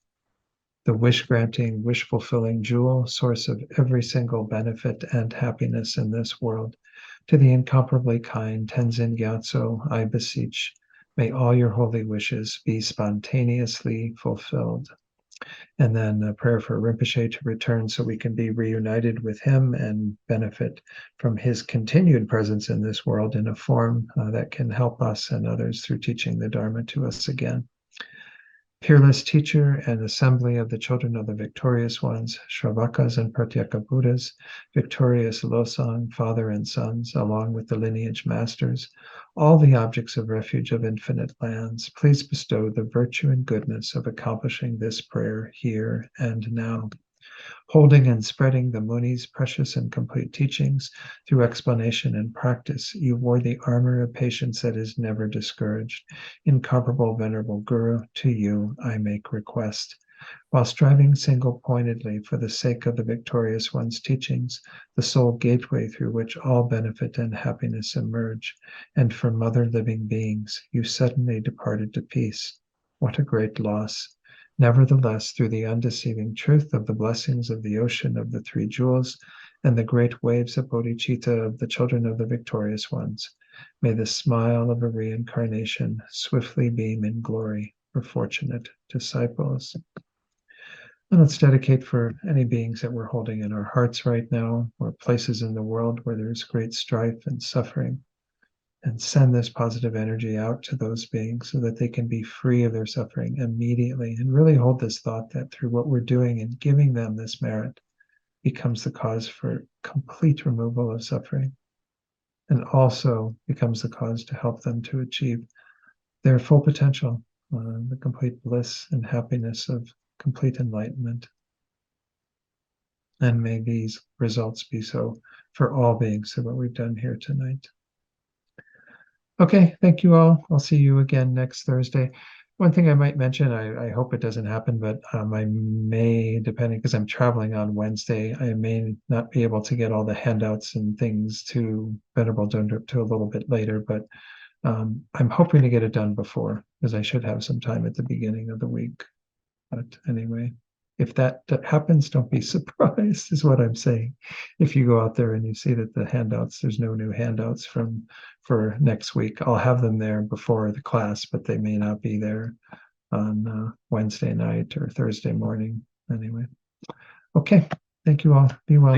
The wish-granting, wish-fulfilling jewel, source of every single benefit and happiness in this world, to the incomparably kind Tenzin Gyatso, I beseech, may all your holy wishes be spontaneously fulfilled. And then a prayer for Rinpoche to return so we can be reunited with him and benefit from his continued presence in this world in a form that can help us and others through teaching the Dharma to us again. Peerless teacher and assembly of the children of the victorious ones, Shravakas and Pratyeka Buddhas, victorious Losang, father and sons, along with the lineage masters, all the objects of refuge of infinite lands, please bestow the virtue and goodness of accomplishing this prayer here and now. Holding and spreading the Muni's precious and complete teachings through explanation and practice, you wore the armor of patience that is never discouraged. Incomparable Venerable Guru, to you I make request. While striving single-pointedly for the sake of the victorious one's teachings, the sole gateway through which all benefit and happiness emerge, and for mother living beings, you suddenly departed to peace. What a great loss! Nevertheless, through the undeceiving truth of the blessings of the ocean of the three jewels and the great waves of bodhicitta of the children of the victorious ones, may the smile of a reincarnation swiftly beam in glory for fortunate disciples. And let's dedicate for any beings that we're holding in our hearts right now, or places in the world where there's great strife and suffering, and send this positive energy out to those beings so that they can be free of their suffering immediately, and really hold this thought that through what we're doing and giving them this merit becomes the cause for complete removal of suffering, and also becomes the cause to help them to achieve their full potential, the complete bliss and happiness of complete enlightenment. And may these results be so for all beings through what we've done here tonight. Okay, thank you all. I'll see you again next Thursday. One thing I might mention, I hope it doesn't happen, but I may, depending, because I'm traveling on Wednesday, I may not be able to get all the handouts and things to Venerable Dundrup till a little bit later, but I'm hoping to get it done before, because I should have some time at the beginning of the week. But anyway, if that happens, don't be surprised, is what I'm saying. If you go out there and you see that the handouts, there's no new handouts for next week, I'll have them there before the class, but they may not be there on Wednesday night or Thursday morning. Anyway, okay, thank you all. Be well.